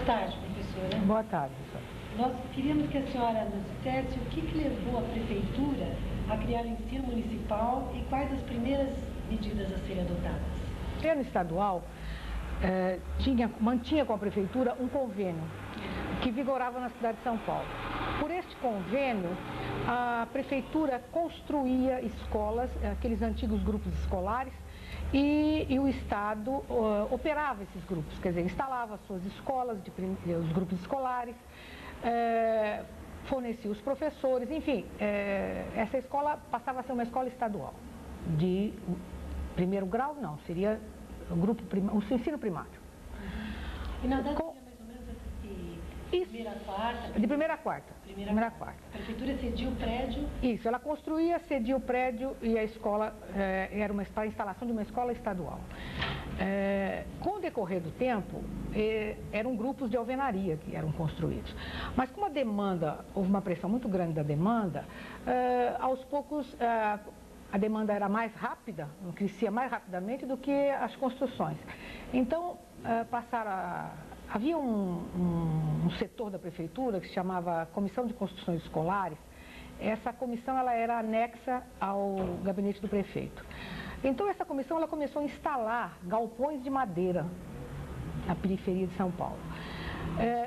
tarde, professora. Boa tarde, professora. Nós queríamos que a senhora nos dissesse o que levou a prefeitura a criar o ensino municipal e quais as primeiras medidas a serem adotadas. O governo estadual mantinha com a prefeitura um convênio que vigorava na cidade de São Paulo. Por este convênio, a prefeitura construía escolas, aqueles antigos grupos escolares, e o Estado operava esses grupos, quer dizer, instalava as suas escolas, os grupos escolares, fornecia os professores, enfim, essa escola passava a ser uma escola estadual. De primeiro grau, não, seria o ensino primário. E na data mais ou menos de primeira a quarta? De primeira a quarta. Primeira a quarta. A prefeitura cedia o prédio? Isso, ela construía, cedia o prédio e a escola era a instalação de uma escola estadual. Com o decorrer do tempo, eram grupos de alvenaria que eram construídos. Mas com a demanda, houve uma pressão muito grande da demanda, aos poucos a demanda era mais rápida, crescia mais rapidamente do que as construções. Então, havia um setor da prefeitura que se chamava Comissão de Construções Escolares. Essa comissão ela era anexa ao gabinete do prefeito. Então, essa comissão ela começou a instalar galpões de madeira na periferia de São Paulo.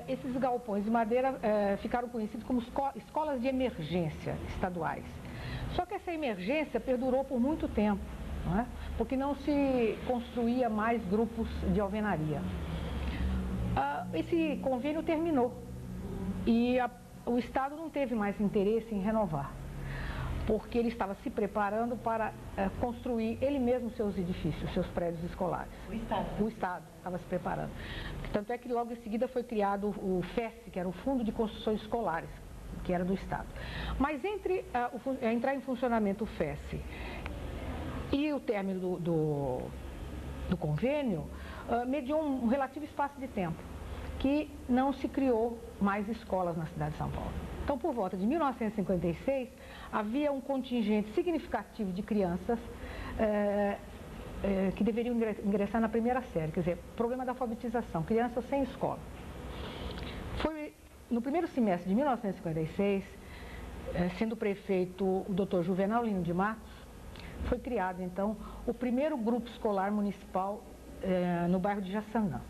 Esses galpões de madeira ficaram conhecidos como escolas de emergência estaduais. Só que essa emergência perdurou por muito tempo, não é? Porque não se construía mais grupos de alvenaria. Esse convênio terminou e o Estado não teve mais interesse em renovar, porque ele estava se preparando para construir ele mesmo seus edifícios, seus prédios escolares. O Estado? O Estado estava se preparando. Tanto é que logo em seguida foi criado o FES, que era o Fundo de Construções Escolares, que era do Estado. Mas entre entrar em funcionamento o FES e o término do convênio, mediou um relativo espaço de tempo, que não se criou mais escolas na cidade de São Paulo. Então, por volta de 1956, havia um contingente significativo de crianças que deveriam ingressar na primeira série, quer dizer, problema da alfabetização, crianças sem escola. Foi no primeiro semestre de 1956, sendo prefeito o Dr. Juvenal Lino de Matos, foi criado, então, o primeiro grupo escolar municipal no bairro de Jaçanã.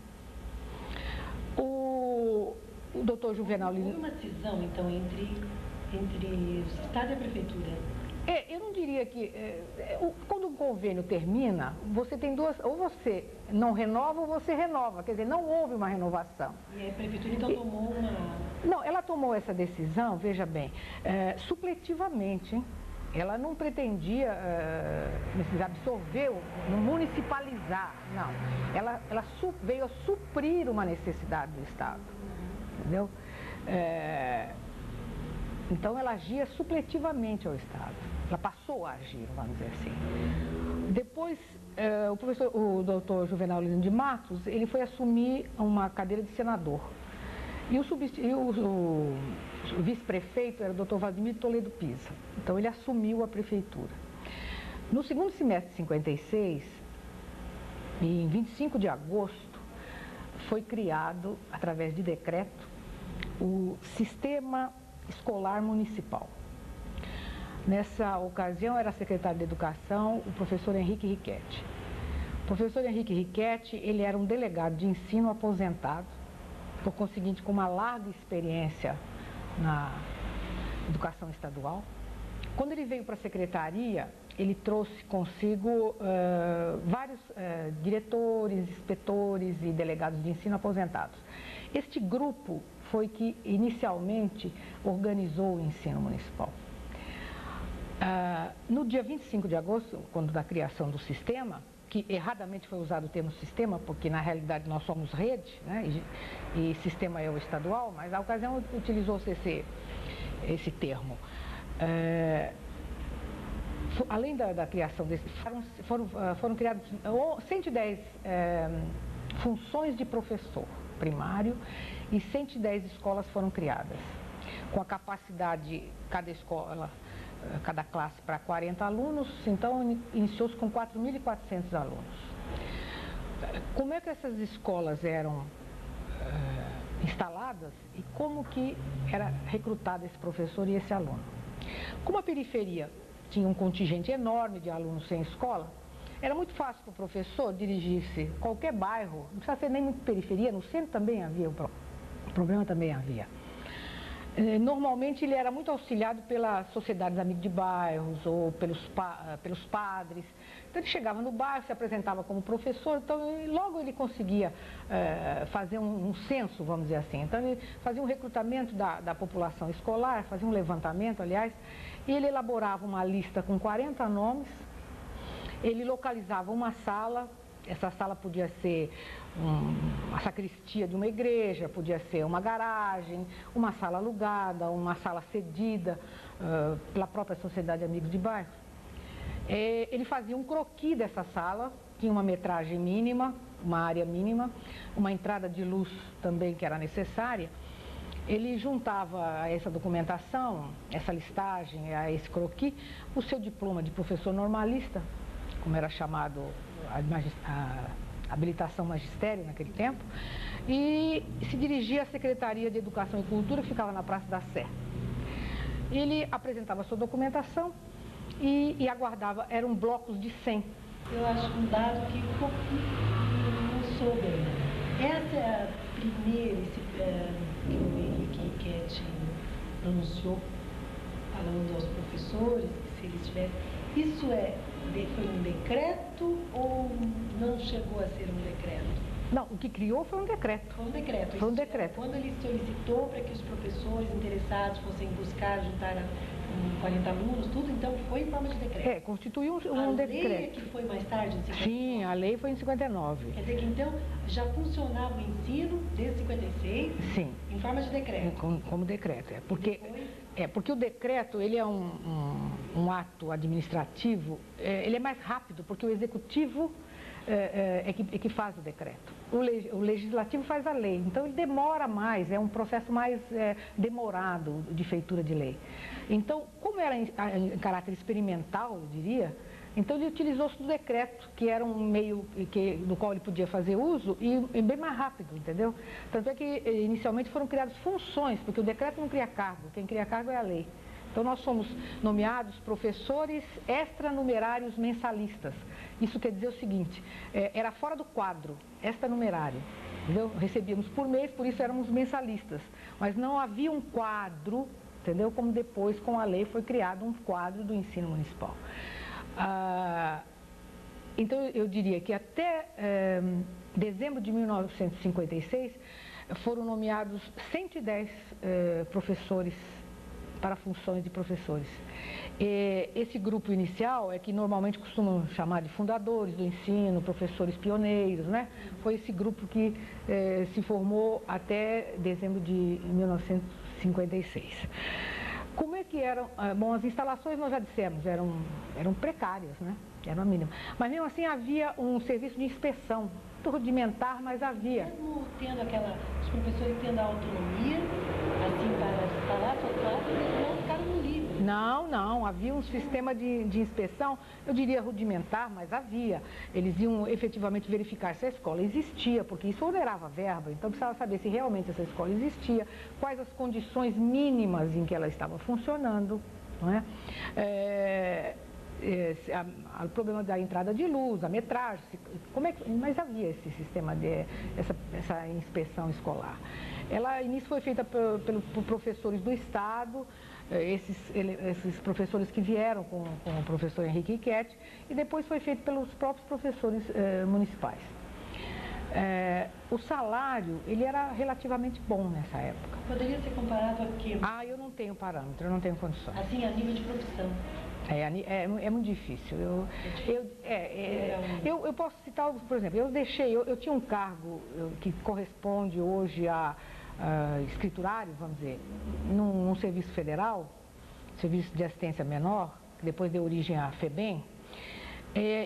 O Dr. Juvenal Lino... Houve uma cisão, então, entre o Estado e a prefeitura? Eu não diria que... quando um convênio termina, você tem duas... Ou você não renova ou você renova. Quer dizer, não houve uma renovação. E a prefeitura, então, tomou uma... Não, ela tomou essa decisão, veja bem, supletivamente, hein? Ela não pretendia absorver, não municipalizar, não. Ela veio a suprir uma necessidade do Estado, entendeu? Então, ela agia supletivamente ao Estado. Ela passou a agir, vamos dizer assim. Depois, o doutor Juvenal Lino de Matos, ele foi assumir uma cadeira de senador. E o vice-prefeito era o doutor Vladimir Toledo Pisa. Então, ele assumiu a prefeitura. No segundo semestre de 56, em 25 de agosto, foi criado, através de decreto, o Sistema Escolar Municipal. Nessa ocasião, era secretário de Educação o professor Henrique Riquetti. O professor Henrique Riquetti, ele era um delegado de ensino aposentado, por conseguinte, com uma larga experiência na educação estadual. Quando ele veio para a secretaria, ele trouxe consigo vários diretores, inspetores e delegados de ensino aposentados. Este grupo foi que, inicialmente, organizou o ensino municipal. No dia 25 de agosto, quando da criação do sistema, que erradamente foi usado o termo sistema, porque na realidade nós somos rede, né, e sistema é o estadual, mas a ocasião utilizou-se esse termo. Além da criação desse, foram criadas 110 funções de professor primário e 110 escolas foram criadas, com a capacidade, cada classe para 40 alunos, então iniciou-se com 4.400 alunos. Como é que essas escolas eram instaladas e como que era recrutado esse professor e esse aluno. Como a periferia tinha um contingente enorme de alunos sem escola, era muito fácil para o professor dirigir-se a qualquer bairro, não precisa ser nem muito periferia, no centro também havia o problema também havia. Normalmente ele era muito auxiliado pelas sociedades amigos de bairros ou pelos padres. Então ele chegava no bairro, se apresentava como professor, então logo ele conseguia fazer um censo, vamos dizer assim. Então ele fazia um recrutamento da população escolar, fazia um levantamento, aliás, e ele elaborava uma lista com 40 nomes, ele localizava uma sala. Essa sala podia ser uma sacristia de uma igreja, podia ser uma garagem, uma sala alugada, uma sala cedida pela própria Sociedade Amigos de Bairro. Ele fazia um croquis dessa sala, tinha uma metragem mínima, uma área mínima, uma entrada de luz também que era necessária. Ele juntava a essa documentação, essa listagem, a esse croquis, o seu diploma de professor normalista, como era chamado a habilitação magistério naquele tempo, e se dirigia à Secretaria de Educação e Cultura, que ficava na Praça da Sé. Ele apresentava a sua documentação e aguardava, eram blocos de 100. Eu acho um dado que não soube ainda. Essa é a primeira que o Henrique Enquete pronunciou, falando aos professores, que se eles tivessem... Isso foi um decreto ou não chegou a ser um decreto? Não, o que criou foi um decreto. Foi um decreto. Foi um decreto. Quando ele solicitou para que os professores interessados fossem buscar, juntar 40 alunos, tudo, então foi em forma de decreto. Constituiu um decreto. A lei é que foi mais tarde, em 59? Sim, a lei foi em 59. Quer dizer que então já funcionava o ensino desde 56? Sim. Em forma de decreto? Como decreto, porque o decreto, ele é um ato administrativo, ele é mais rápido, porque o executivo é que faz o decreto. O legislativo faz a lei, então ele demora mais, é um processo mais demorado de feitura de lei. Então, como era em caráter experimental, eu diria, então ele utilizou-se do decreto, que era um meio do qual ele podia fazer uso e bem mais rápido, entendeu? Tanto é que inicialmente foram criadas funções, porque o decreto não cria cargo, quem cria cargo é a lei. Então nós somos nomeados professores extranumerários mensalistas. Isso quer dizer o seguinte, era fora do quadro, extranumerário, entendeu? Recebíamos por mês, por isso éramos mensalistas, mas não havia um quadro, entendeu? Como depois com a lei foi criado um quadro do ensino municipal. Então eu diria que até dezembro de 1956 foram nomeados 110 professores para funções de professores. Esse grupo inicial é que normalmente costumam chamar de fundadores do ensino, professores pioneiros, né? Foi esse grupo que se formou até dezembro de 1956. Como é que eram? Bom, as instalações, nós já dissemos, eram precárias, né? Eram a mínima. Mas mesmo assim havia um serviço de inspeção, muito rudimentar, mas havia. Mesmo tendo os professores tendo a autonomia, assim, para instalar suas classes, eles não ficaram no livre. Não, havia um sistema de inspeção, eu diria rudimentar, mas havia. Eles iam efetivamente verificar se a escola existia, porque isso onerava verba, então precisava saber se realmente essa escola existia, quais as condições mínimas em que ela estava funcionando, não é? O problema da entrada de luz, a metragem, mas havia esse sistema essa inspeção escolar. Início foi feita por professores do Estado, esses professores que vieram com o professor Henrique Enquete, e depois foi feito pelos próprios professores municipais. O salário, ele era relativamente bom nessa época. Poderia ser comparado a quê? Eu não tenho parâmetro, eu não tenho condições. Assim, a nível de profissão. É muito difícil. Eu posso citar, por exemplo, eu tinha um cargo que corresponde hoje a escriturário, vamos dizer, num serviço federal, serviço de assistência menor, que depois deu origem à FEBEM.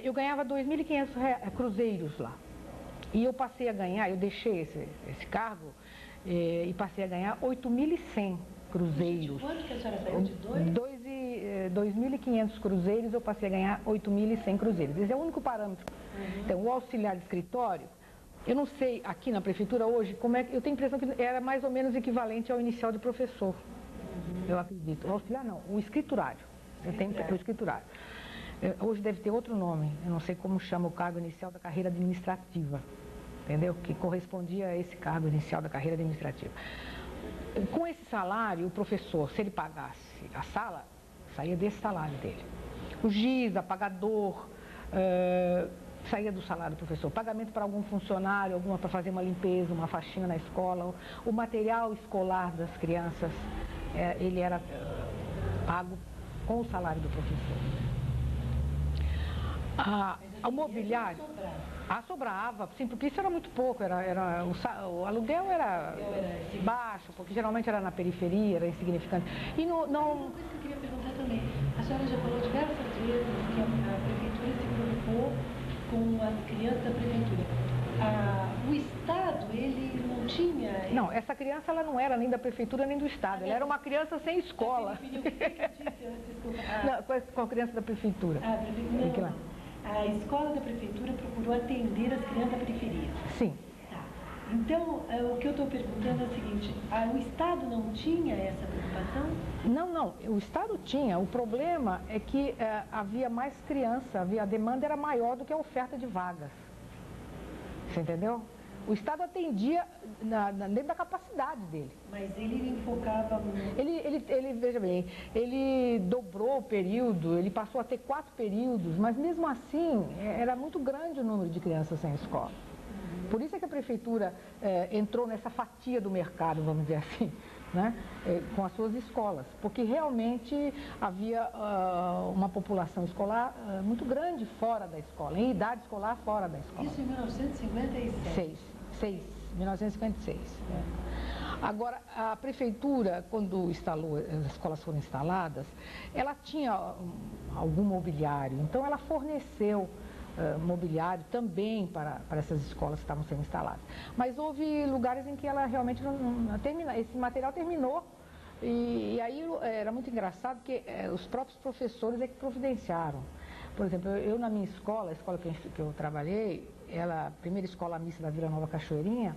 Eu ganhava 2.500 cruzeiros lá. E eu passei a ganhar, eu deixei esse cargo e passei a ganhar 8.100 cruzeiros. Quanto que a senhora saiu de 2.500 cruzeiros, eu passei a ganhar 8.100 cruzeiros. Esse é o único parâmetro. Então, o auxiliar de escritório Eu não sei, aqui na prefeitura hoje, como é que... Eu tenho a impressão que era mais ou menos equivalente ao inicial de professor, eu acredito. O auxiliar não, o escriturário. Eu tenho o escriturário. Hoje deve ter outro nome, eu não sei como chama o cargo inicial da carreira administrativa, entendeu? Que correspondia a esse cargo inicial da carreira administrativa. Com esse salário, o professor, se ele pagasse a sala, saía desse salário dele. O giz, apagador, saía do salário do professor. Pagamento para algum funcionário, alguma para fazer uma limpeza, uma faxina na escola, o material escolar das crianças, ele era pago com o salário do professor. O mobiliário sobrava, sim, porque isso era muito pouco, o aluguel era baixo, porque geralmente era na periferia, era insignificante. E não... Uma coisa que eu queria perguntar também, a senhora já falou diversas vezes que a prefeitura se preocupou com as crianças da prefeitura. O Estado, ele não tinha... Não, essa criança ela não era nem da prefeitura nem do Estado, ela era uma criança sem escola. Com a criança da prefeitura. A escola da prefeitura procurou atender as crianças da periferia. Sim. Tá. Então, o que eu estou perguntando é o seguinte, o Estado não tinha essa preocupação? Não, o Estado tinha. O problema é que havia mais criança, a demanda era maior do que a oferta de vagas. Você entendeu? O Estado atendia dentro da capacidade dele. Mas ele enfocava muito... Ele, veja bem, ele dobrou o período, ele passou a ter 4 períodos, mas mesmo assim era muito grande o número de crianças sem escola. Por isso é que a prefeitura entrou nessa fatia do mercado, vamos dizer assim, né? Com as suas escolas, porque realmente havia uma população escolar muito grande fora da escola, em idade escolar fora da escola. Isso em 1956? 1956. Agora, a prefeitura, quando as escolas foram instaladas, ela tinha algum mobiliário, então ela forneceu mobiliário também para essas escolas que estavam sendo instaladas. Mas houve lugares em que ela realmente não terminou, esse material terminou, e aí era muito engraçado que os próprios professores é que providenciaram. Por exemplo, eu na minha escola, a escola que eu trabalhei, a primeira escola mista da Vila Nova Cachoeirinha,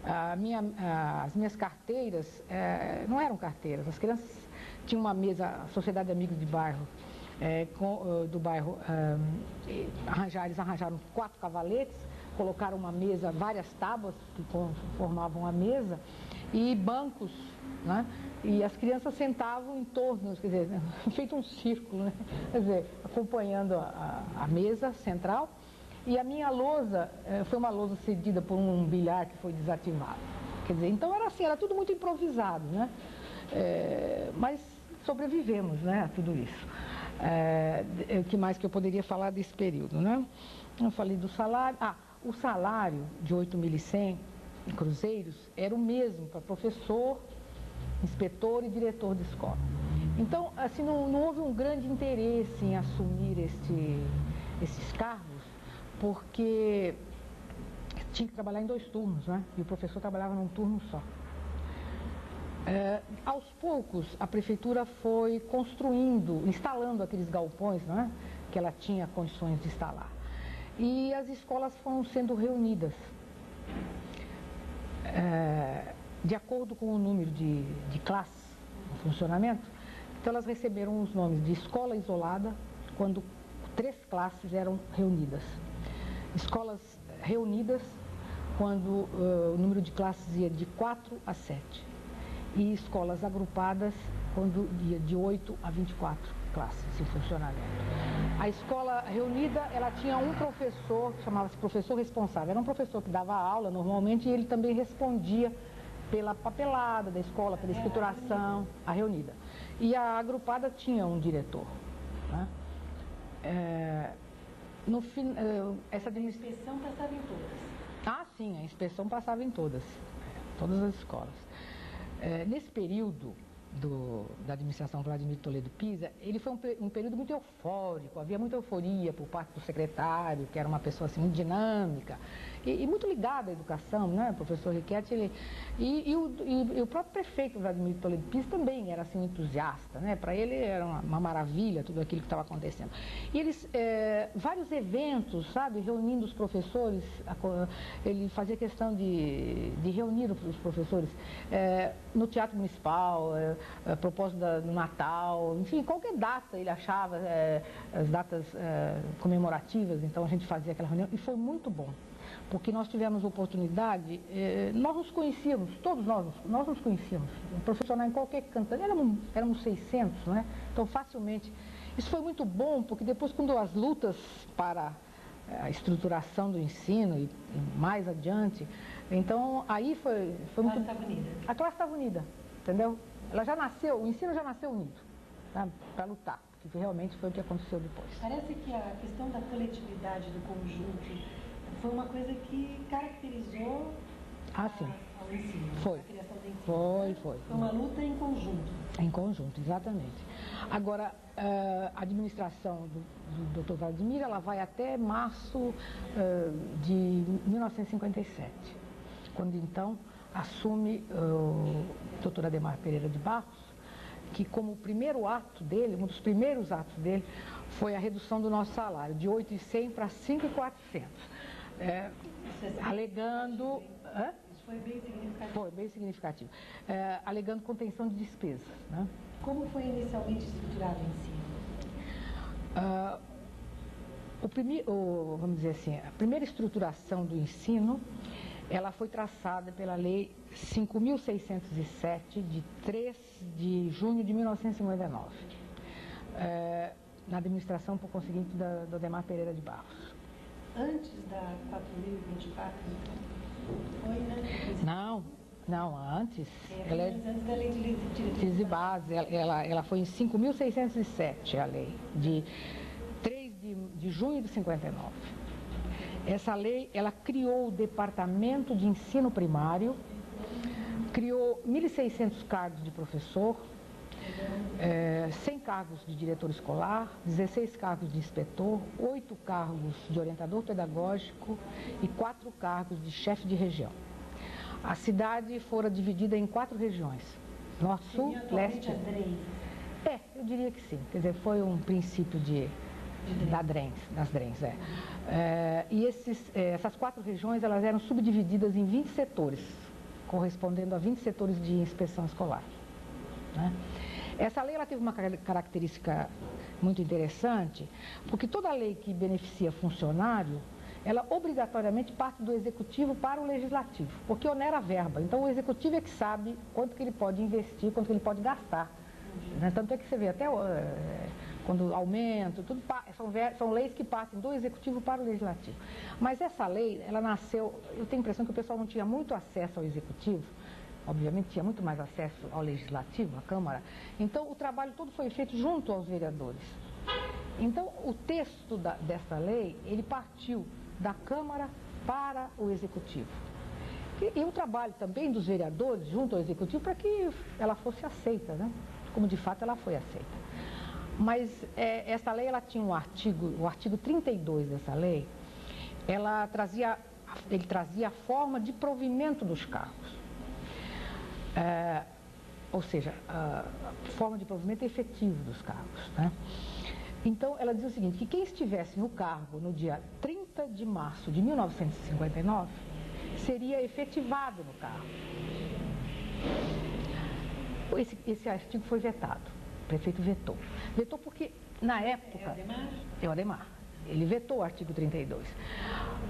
as minhas carteiras não eram carteiras, as crianças tinham uma mesa, a Sociedade de Amigos de Bairro, do bairro, eles arranjaram 4 cavaletes, colocaram uma mesa, várias tábuas que formavam a mesa e bancos, né? E as crianças sentavam em torno, quer dizer, feito um círculo, né? Quer dizer, acompanhando a mesa central. E a minha lousa foi uma lousa cedida por um bilhar que foi desativado. Quer dizer, então era assim, era tudo muito improvisado, né? Mas sobrevivemos, né, a tudo isso. O que mais que eu poderia falar desse período, né? Eu falei do salário. O salário de 8.100 cruzeiros era o mesmo para professor, inspetor e diretor de escola. Então, assim, não houve um grande interesse em assumir esses cargos, porque tinha que trabalhar em 2 turnos, né? E o professor trabalhava num turno só. Aos poucos, a prefeitura foi construindo, instalando aqueles galpões, né? Que ela tinha condições de instalar. E as escolas foram sendo reunidas. De acordo com o número de classes no funcionamento, então elas receberam os nomes de escola isolada, quando 3 classes eram reunidas. Escolas reunidas, quando o número de classes ia de 4 a 7. E escolas agrupadas, quando ia de 8 a 24 classes em funcionamento. A escola reunida, ela tinha um professor, chamava-se professor responsável. Era um professor que dava aula normalmente e ele também respondia pela papelada da escola, pela escrituração, a reunida. E a agrupada tinha um diretor, né? Essa inspeção passava em todas? Sim, a inspeção passava em todas as escolas. Nesse período da administração Vladimir Toledo Pisa, ele foi um período muito eufórico, havia muita euforia por parte do secretário, que era uma pessoa assim, muito dinâmica, e muito ligado à educação, né? O professor Riquetti, e o próprio prefeito Vladimir Toledo Pires também era assim, um entusiasta, né? Para ele era uma maravilha tudo aquilo que estava acontecendo. E eles, vários eventos, sabe, reunindo os professores, ele fazia questão de reunir os professores no Teatro Municipal, a propósito do Natal, enfim, qualquer data ele achava, as datas comemorativas, então a gente fazia aquela reunião e foi muito bom, porque nós tivemos oportunidade, nós nos conhecíamos, todos nós nos conhecíamos, profissional em qualquer canto, éramos 600, né? Então facilmente, isso foi muito bom, porque depois quando as lutas para a estruturação do ensino e mais adiante, então aí foi muito... A classe estava unida. A classe estava unida, entendeu? Ela já nasceu, o ensino já nasceu unido, tá? Para lutar, que realmente foi o que aconteceu depois. Parece que a questão da coletividade, do conjunto, foi uma coisa que caracterizou o ensino, foi. A criação do ensino. Foi. Foi uma luta em conjunto. Em conjunto, exatamente. Agora, a administração do Dr. Vladimir, ela vai até março de 1957, quando então assume o Dr. Adhemar Pereira de Barros, que como primeiro ato dele, um dos primeiros atos dele, foi a redução do nosso salário, de 8.100 para 5.400. Alegando... Isso foi bem significativo. Foi bem significativo. Alegando contenção de despesas, né? Como foi inicialmente estruturado o ensino? Vamos dizer assim, a primeira estruturação do ensino, ela foi traçada pela Lei 5.607, de 3 de junho de 1959, na administração, por conseguinte, do Adhemar Pereira de Barros. Antes da 4.024, então? Foi, né? Não, antes. Antes da Lei de Diretrizes e Bases, ela foi em 5.607, a lei, de 3 de junho de 59. Essa lei, ela criou o Departamento de Ensino Primário, criou 1.600 cargos de professor, 100 cargos de diretor escolar, 16 cargos de inspetor, 8 cargos de orientador pedagógico e 4 cargos de chefe de região. A cidade fora dividida em 4 regiões, norte, sul, leste. Eu diria que sim, quer dizer, foi um princípio das DRENs. E essas 4 regiões, elas eram subdivididas em 20 setores, correspondendo a 20 setores de inspeção escolar, né? Essa lei, ela teve uma característica muito interessante, porque toda lei que beneficia funcionário, ela obrigatoriamente parte do executivo para o legislativo, porque onera a verba. Então o executivo é que sabe quanto que ele pode investir, quanto que ele pode gastar. Né? Tanto é que você vê até quando aumenta, tudo, são leis que partem do executivo para o legislativo. Mas essa lei, ela nasceu, eu tenho a impressão que o pessoal não tinha muito acesso ao executivo, obviamente tinha muito mais acesso ao legislativo, à Câmara, então o trabalho todo foi feito junto aos vereadores. Então o texto dessa lei, ele partiu da Câmara para o Executivo. E o trabalho também dos vereadores junto ao Executivo para que ela fosse aceita, né? Como de fato ela foi aceita. Mas essa lei, ela tinha o artigo 32 dessa lei, ele trazia a forma de provimento dos cargos. Ou seja, a forma de provimento efetivo dos cargos, né? Então, ela diz o seguinte, que quem estivesse no cargo no dia 30 de março de 1959 seria efetivado no cargo. Esse artigo foi vetado, o prefeito vetou. Vetou porque, na época... É o Adhemar. Ele vetou o artigo 32.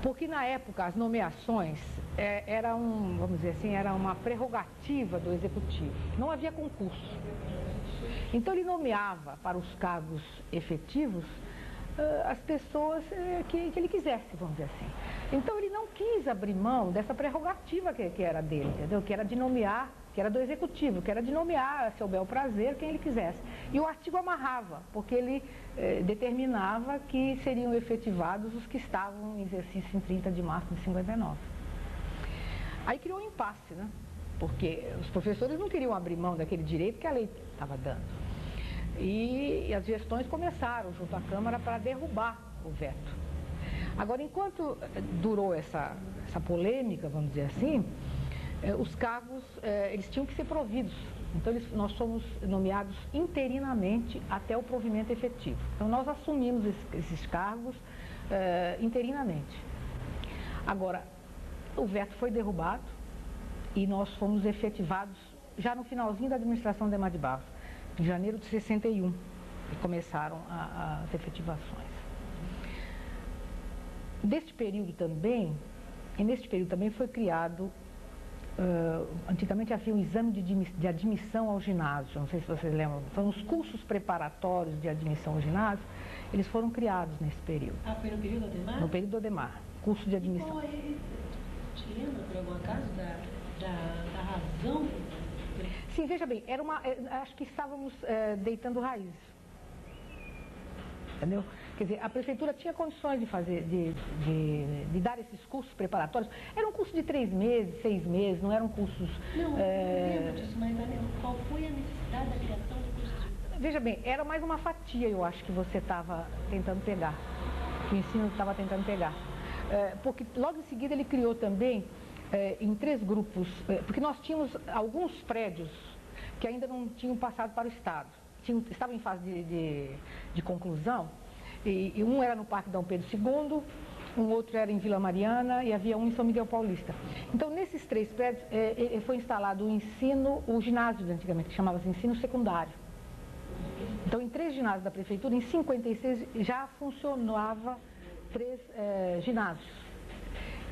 Porque, na época, as nomeações eram, vamos dizer assim, era uma prerrogativa do Executivo. Não havia concurso. Então, ele nomeava para os cargos efetivos as pessoas que ele quisesse, vamos dizer assim. Então, ele não quis abrir mão dessa prerrogativa que era dele, entendeu? Que era de nomear, que era do Executivo, que era de nomear a seu bel prazer quem ele quisesse. E o artigo amarrava, porque ele determinava que seriam efetivados os que estavam em exercício em 30 de março de 59. Aí criou um impasse, né? Porque os professores não queriam abrir mão daquele direito que a lei estava dando. E as gestões começaram junto à Câmara para derrubar o veto. Agora, enquanto durou essa essa polêmica, vamos dizer assim, os cargos, eles tinham que ser providos. Então, nós somos nomeados interinamente até o provimento efetivo. Então, nós assumimos esses cargos interinamente. Agora, o veto foi derrubado e nós fomos efetivados já no finalzinho da administração de Ademar de Barros, em janeiro de 61, que começaram as efetivações. Neste período também foi criado, antigamente havia um exame de admissão ao ginásio, não sei se vocês lembram, foram os cursos preparatórios de admissão ao ginásio, eles foram criados nesse período. Ah, foi no período Ademar? No período Ademar, curso de admissão. Te lembra, por algum acaso, da razão? Sim, veja bem, acho que estávamos deitando raízes. Entendeu? Quer dizer, a prefeitura tinha condições de fazer, de dar esses cursos preparatórios. Era um curso de 3 meses, 6 meses, não eram cursos... Não, eu lembro disso, mas qual foi a necessidade da criação do curso? Veja bem, era mais uma fatia, eu acho, que você estava tentando pegar. Que o ensino estava tentando pegar. Porque logo em seguida ele criou também, em 3 grupos, porque nós tínhamos alguns prédios que ainda não tinham passado para o Estado. Estavam em fase de conclusão, e um era no Parque Dom Pedro II, um outro era em Vila Mariana e havia um em São Miguel Paulista. Então, nesses 3 prédios, foi instalado o ginásio, antigamente, que chamava-se ensino secundário. Então, em 3 ginásios da prefeitura, em 56 já funcionava 3 ginásios.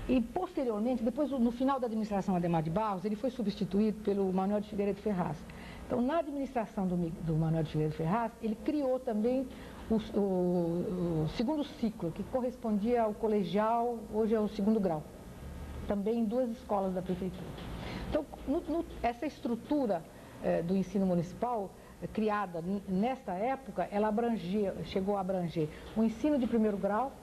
E, posteriormente, depois, no final da administração Ademar de Barros, ele foi substituído pelo Manuel de Figueiredo Ferraz. Então, na administração do Manuel de Figueiredo Ferraz, ele criou também o segundo ciclo, que correspondia ao colegial, hoje é o 2º grau, também em 2 escolas da prefeitura. Então, essa estrutura do ensino municipal, criada nesta época, ela chegou a abranger o ensino de 1º grau,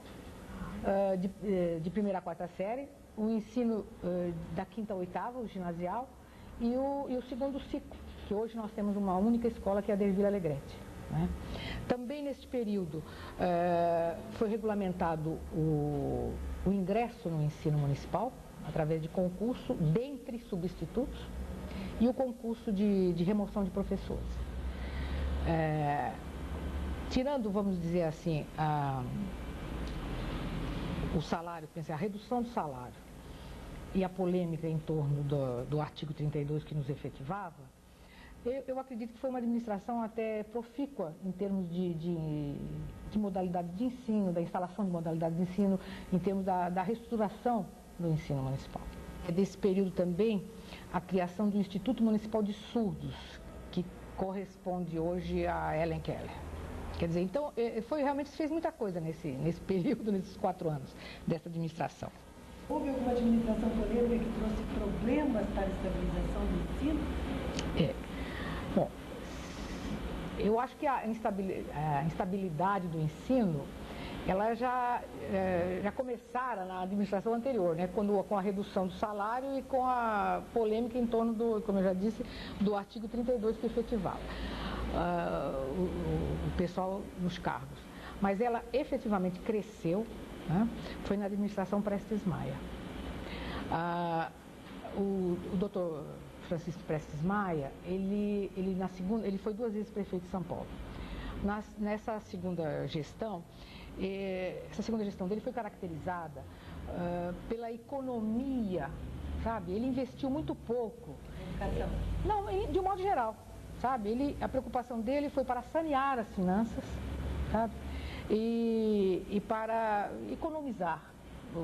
de 1ª a 4ª série, o ensino da 5ª a 8ª, o ginasial, e o segundo ciclo, que hoje nós temos uma única escola, que é a Dervila Alegrete. Né? Também neste período foi regulamentado o ingresso no ensino municipal, através de concurso dentre substitutos, e o concurso de remoção de professores. Tirando, vamos dizer assim, o salário, a redução do salário e a polêmica em torno do artigo 32 que nos efetivava, eu acredito que foi uma administração até profícua em termos de modalidade de ensino, da instalação de modalidade de ensino, em termos da reestruturação do ensino municipal. É desse período também a criação do Instituto Municipal de Surdos, que corresponde hoje a Helen Keller. Quer dizer, então, realmente se fez muita coisa nesse período, nesses 4 anos dessa administração. Houve alguma administração polêmica que trouxe problemas para a estabilização do ensino? Bom, eu acho que a instabilidade do ensino, ela já começara na administração anterior, né, com a redução do salário e com a polêmica em torno como eu já disse, do artigo 32 que efetivava o pessoal nos cargos. Mas ela efetivamente cresceu, né, foi na administração Prestes Maia. O doutor Francisco Prestes Maia, ele foi 2 vezes prefeito de São Paulo. Nessa segunda gestão, dele foi caracterizada pela economia, sabe? Ele investiu muito pouco. Educação? Não, de um modo geral, sabe? A preocupação dele foi para sanear as finanças, sabe? E para economizar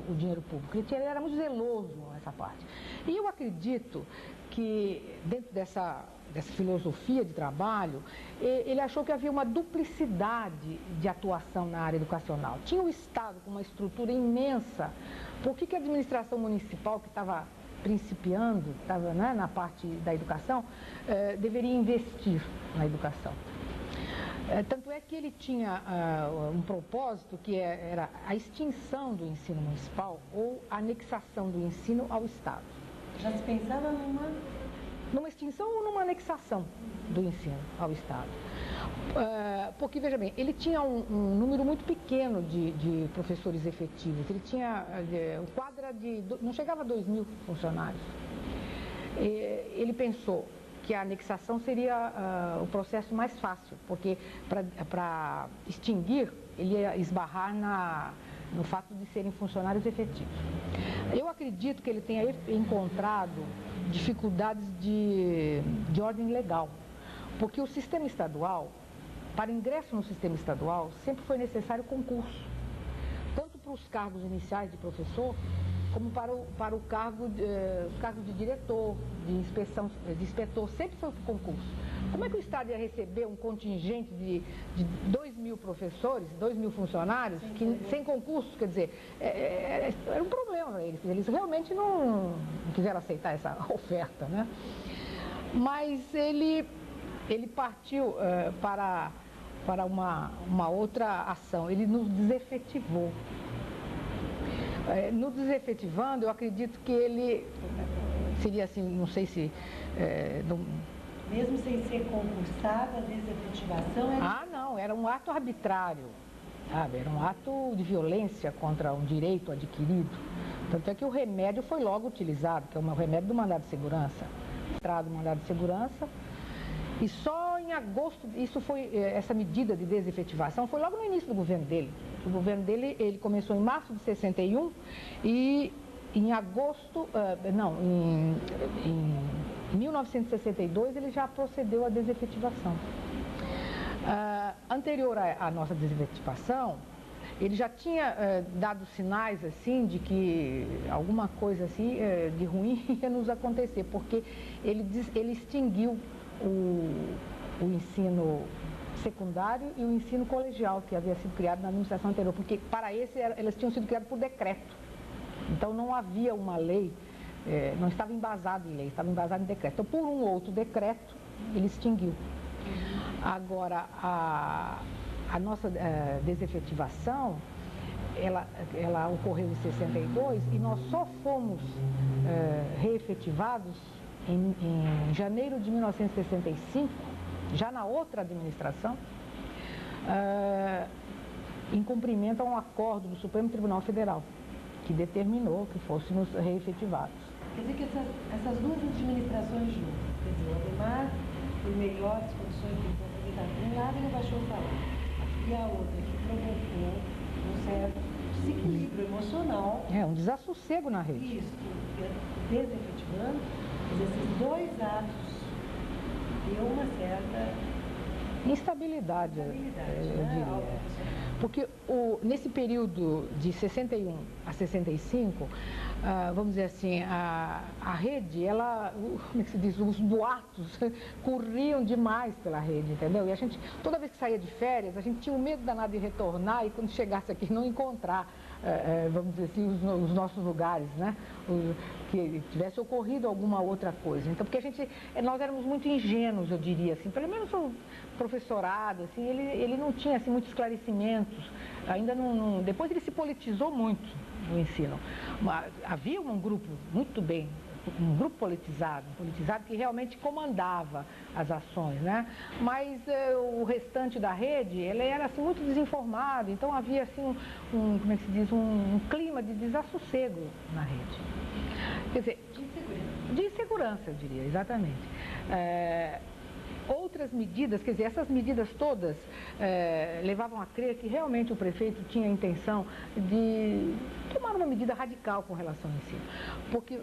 o dinheiro público. Ele era muito zeloso nessa parte. E eu acredito que dentro dessa filosofia de trabalho, ele achou que havia uma duplicidade de atuação na área educacional. Tinha o Estado com uma estrutura imensa. Por que a administração municipal, que estava principiando, estava, né, na parte da educação, deveria investir na educação? Tanto é que ele tinha um propósito que era a extinção do ensino municipal ou a anexação do ensino ao Estado. Já se pensava numa extinção ou numa anexação do ensino ao Estado. Porque, veja bem, ele tinha um número muito pequeno de professores efetivos. Ele tinha, o quadro não chegava a 2.000 funcionários. Ele pensou que a anexação seria o processo mais fácil, porque para extinguir, ele ia esbarrar no fato de serem funcionários efetivos. Eu acredito que ele tenha encontrado dificuldades de ordem legal, porque o sistema estadual, para ingresso no sistema estadual, sempre foi necessário concurso, tanto para os cargos iniciais de professor, como para os cargos de diretor, de inspetor, sempre foi concurso. Como é que o Estado ia receber um contingente de 2.000 professores, 2.000 funcionários, sem concurso? Quer dizer, era um problema para eles. Eles realmente não quiseram aceitar essa oferta, né? Mas ele partiu para uma outra ação, ele nos desefetivou. No desefetivando, eu acredito que ele seria assim, não sei se... Mesmo sem ser concursada, a desefetivação era... Ah, não, era um ato arbitrário, sabe? Era um ato de violência contra um direito adquirido. Tanto é que o remédio foi logo utilizado, que é o remédio do mandado de segurança. Entrado o mandado de segurança, e só em agosto, essa medida de desefetivação foi logo no início do governo dele. O governo dele, ele começou em março de 61 e em agosto, em 1962 ele já procedeu à desefetivação. Anterior à nossa desefetivação, ele já tinha dado sinais assim de que alguma coisa assim de ruim ia nos acontecer, porque ele extinguiu o ensino secundário e o ensino colegial que havia sido criado na administração anterior, porque para eles tinham sido criados por decreto. Então não havia uma lei, não estava embasado em lei, estava embasado em decreto. Então, por um outro decreto, ele extinguiu. Agora, a nossa desefetivação, ela ocorreu em 62 e nós só fomos reefetivados em janeiro de 1965, já na outra administração, em cumprimento a um acordo do Supremo Tribunal Federal, que determinou que fôssemos reefetivados. Quer dizer que essas duas administrações juntas, quer dizer, o Ademar, por melhores condições de aposentadoria, de um lado ele baixou o salário, e a outra que provocou um certo desequilíbrio emocional. Um desassossego na rede. Isso, desefetivando, esses dois atos deu uma certa instabilidade, eu diria. Porque nesse período de 61 a 65, vamos dizer assim, a rede, como é que se diz, os boatos corriam demais pela rede, entendeu? E a gente, toda vez que saía de férias, a gente tinha um medo danado de retornar e quando chegasse aqui não encontrar, vamos dizer assim, os nossos lugares, né? Que tivesse ocorrido alguma outra coisa. Então, porque nós éramos muito ingênuos, eu diria assim, pelo menos o professorado, assim, ele não tinha assim, muitos esclarecimentos, ainda não, depois ele se politizou muito no ensino. Havia um grupo um grupo politizado que realmente comandava as ações, né? Mas o restante da rede, ele era assim, muito desinformado, então havia assim como é que se diz, um clima de desassossego na rede. Quer dizer, de insegurança, eu diria, exatamente. Outras medidas, quer dizer, essas medidas todas levavam a crer que realmente o prefeito tinha a intenção de tomar uma medida radical com relação ao ensino. Porque,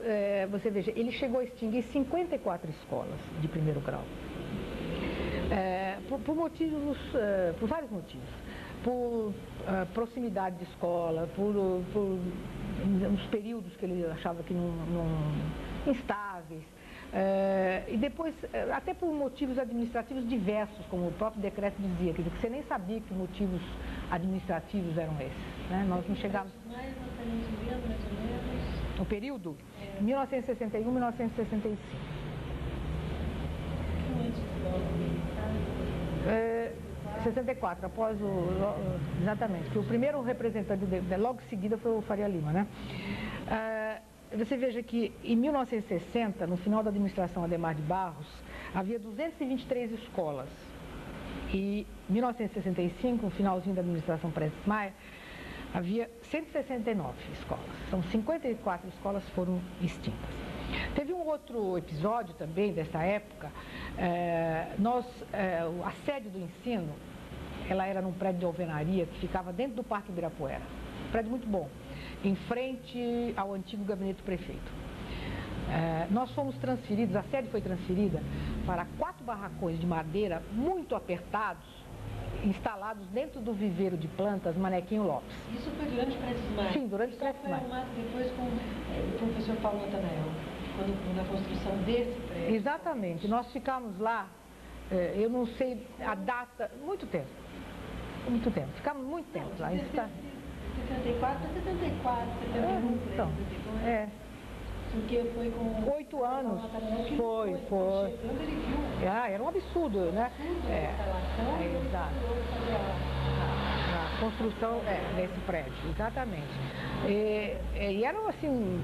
você veja, ele chegou a extinguir 54 escolas de primeiro grau. Por vários motivos. Por proximidade de escola, por uns períodos que ele achava que não instáveis. E depois, até por motivos administrativos diversos, como o próprio decreto dizia, quer dizer, que você nem sabia que motivos administrativos eram esses, né? Nós não chegávamos... Mais ou menos? O período? 1961, 1965. Antes do golpe militar? 64, após exatamente, que o primeiro representante logo em seguida foi o Faria Lima, né? Você veja que em 1960, no final da administração Ademar de Barros, havia 223 escolas E em 1965, no finalzinho da administração Prestes Maia, havia 169 escolas. Então, 54 escolas foram extintas. Teve um outro episódio também dessa época. A sede do ensino, ela era num prédio de alvenaria que ficava dentro do Parque Ibirapuera. Um prédio muito bom, em frente ao antigo gabinete do prefeito. Nós fomos transferidos, a sede foi transferida para 4 barracões de madeira muito apertados, instalados dentro do viveiro de plantas Manequinho Lopes. Isso foi durante o Prestes Maia? Sim, durante o Prestes Maia. Foi arrumado depois com o professor Paulo Natanael, na construção desse prédio? Exatamente. Nós ficamos lá, eu não sei a data, muito tempo. Muito tempo. Ficamos muito tempo lá. 64 a 74, 71, então, 72. Porque foi com 8 anos. Foi. Chegando, ele viu. Era um absurdo, né? Exato. A construção desse prédio, exatamente. E era assim,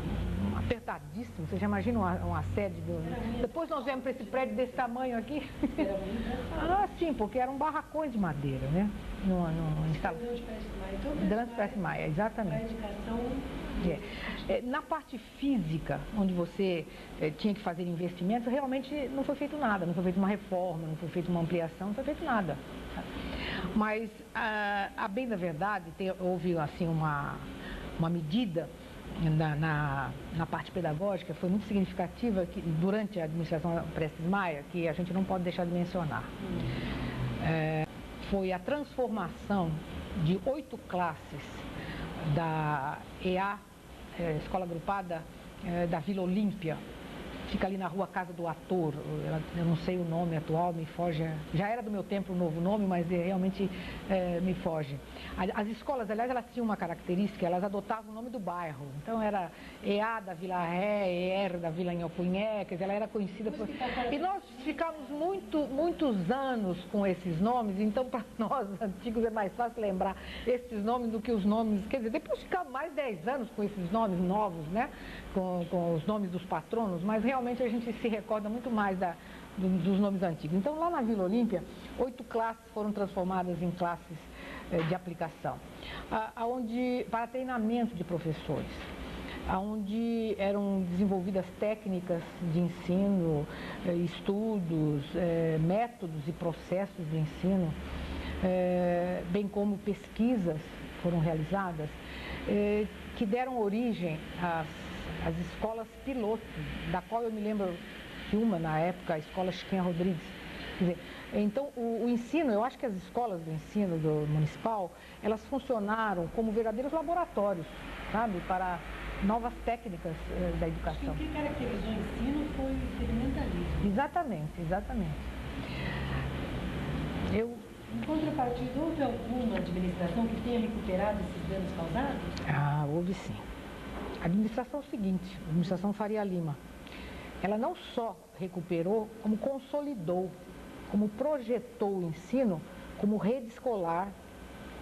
apertadíssimo. Você já imagina uma sede do. Depois nós viemos para esse prédio desse tamanho aqui. Era muito engraçado. Sim, porque eram barracões de madeira, né? Durante o Prestes Maia, exatamente. Na parte física, onde você tinha que fazer investimentos, realmente não foi feito nada, não foi feita uma reforma, não foi feita uma ampliação, não foi feito nada. Mas, a bem da verdade, houve assim, uma medida na parte pedagógica, foi muito significativa que, durante a administração Prestes Maia, que a gente não pode deixar de mencionar. Foi a transformação de 8 classes da EA, Escola Agrupada da Vila Olímpia, fica ali na rua Casa do Ator, eu não sei o nome atual, me foge, já era do meu tempo o novo nome, mas realmente me foge. As escolas, aliás, elas tinham uma característica, elas adotavam o nome do bairro, então era EA da Vila Ré, ER da Vila Inhopunhé, quer dizer, ela era conhecida por... E nós ficamos muitos anos com esses nomes, então para nós antigos é mais fácil lembrar esses nomes do que os nomes, quer dizer, depois ficamos mais 10 anos com esses nomes novos, né, com os nomes dos patronos, mas realmente a gente se recorda muito mais dos nomes antigos. Então, lá na Vila Olímpia, 8 classes foram transformadas em classes de aplicação, para treinamento de professores, onde eram desenvolvidas técnicas de ensino, estudos, métodos e processos de ensino, bem como pesquisas foram realizadas, que deram origem às escolas piloto, da qual eu me lembro de uma na época, a Escola Chiquinha Rodrigues. Quer dizer, então, o ensino, eu acho que as escolas do ensino municipal, elas funcionaram como verdadeiros laboratórios, sabe, para novas técnicas da educação. Acho que o que caracterizou o ensino foi o experimentalismo. Exatamente. Em contrapartida, houve alguma administração que tenha recuperado esses danos causados? Houve sim. A administração seguinte, a administração Faria Lima, ela não só recuperou, como consolidou, como projetou o ensino como rede escolar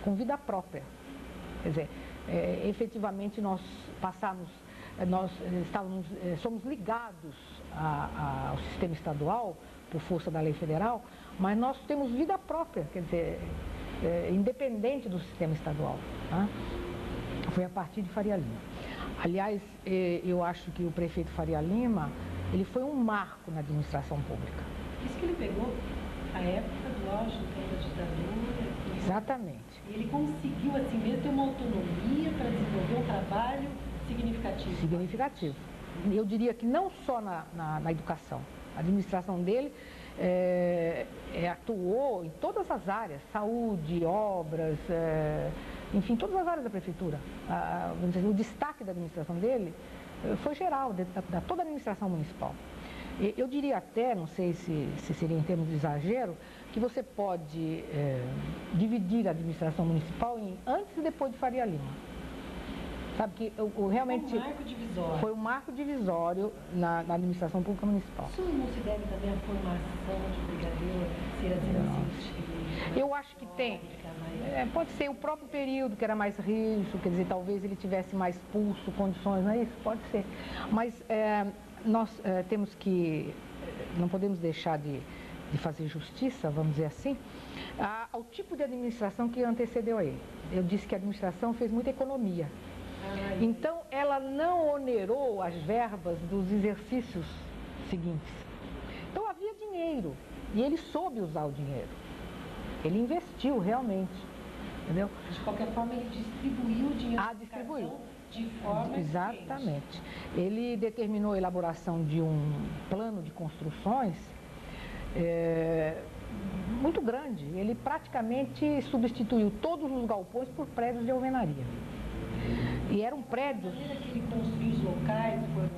com vida própria. Quer dizer, efetivamente nós somos ligados ao sistema estadual, por força da lei federal, mas nós temos vida própria, quer dizer, independente do sistema estadual. Tá? Foi a partir de Faria Lima. Aliás, eu acho que o prefeito Faria Lima, ele foi um marco na administração pública. Isso que ele pegou a época do auge da ditadura. Exatamente. E ele conseguiu, assim mesmo, ter uma autonomia para desenvolver um trabalho significativo. Significativo. Eu diria que não só na educação. A administração dele atuou em todas as áreas, saúde, obras, enfim, todas as áreas da prefeitura. O destaque da administração dele foi geral, da toda a administração municipal. Eu diria até, não sei se seria em termos de exagero, que você pode dividir a administração municipal em antes e depois de Faria Lima. Sabe que realmente foi um marco divisório na administração pública municipal. Isso não se deve também à formação de brigadeiro ser assim? Eu acho que tem. Pode ser o próprio período que era mais rígido, quer dizer, talvez ele tivesse mais pulso, condições, não é isso? Pode ser. Mas nós temos que, não podemos deixar de de fazer justiça, vamos dizer assim, ao tipo de administração que antecedeu a ele. Eu disse que a administração fez muita economia. Então, ela não onerou as verbas dos exercícios seguintes. Então, havia dinheiro e ele soube usar o dinheiro. Ele investiu realmente, entendeu? De qualquer forma, ele distribuiu o dinheiro distribuiu. De forma Exatamente. Ele determinou a elaboração de um plano de construções muito grande. Ele praticamente substituiu todos os galpões por prédios de alvenaria. E eram prédios... A maneira que ele construiu os locais foram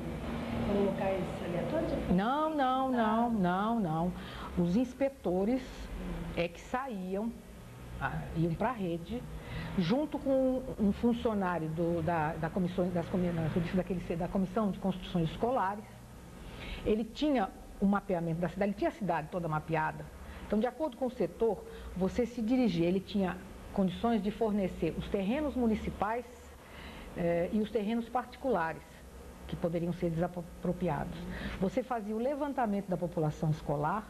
locais aleatórios? Não. Os inspetores que saíam, iam para a rede, junto com um funcionário da Comissão de Construções Escolares. Ele tinha o mapeamento da cidade, ele tinha a cidade toda mapeada. Então, de acordo com o setor, você se dirigia, ele tinha condições de fornecer os terrenos municipais e os terrenos particulares, que poderiam ser desapropriados. Você fazia o levantamento da população escolar.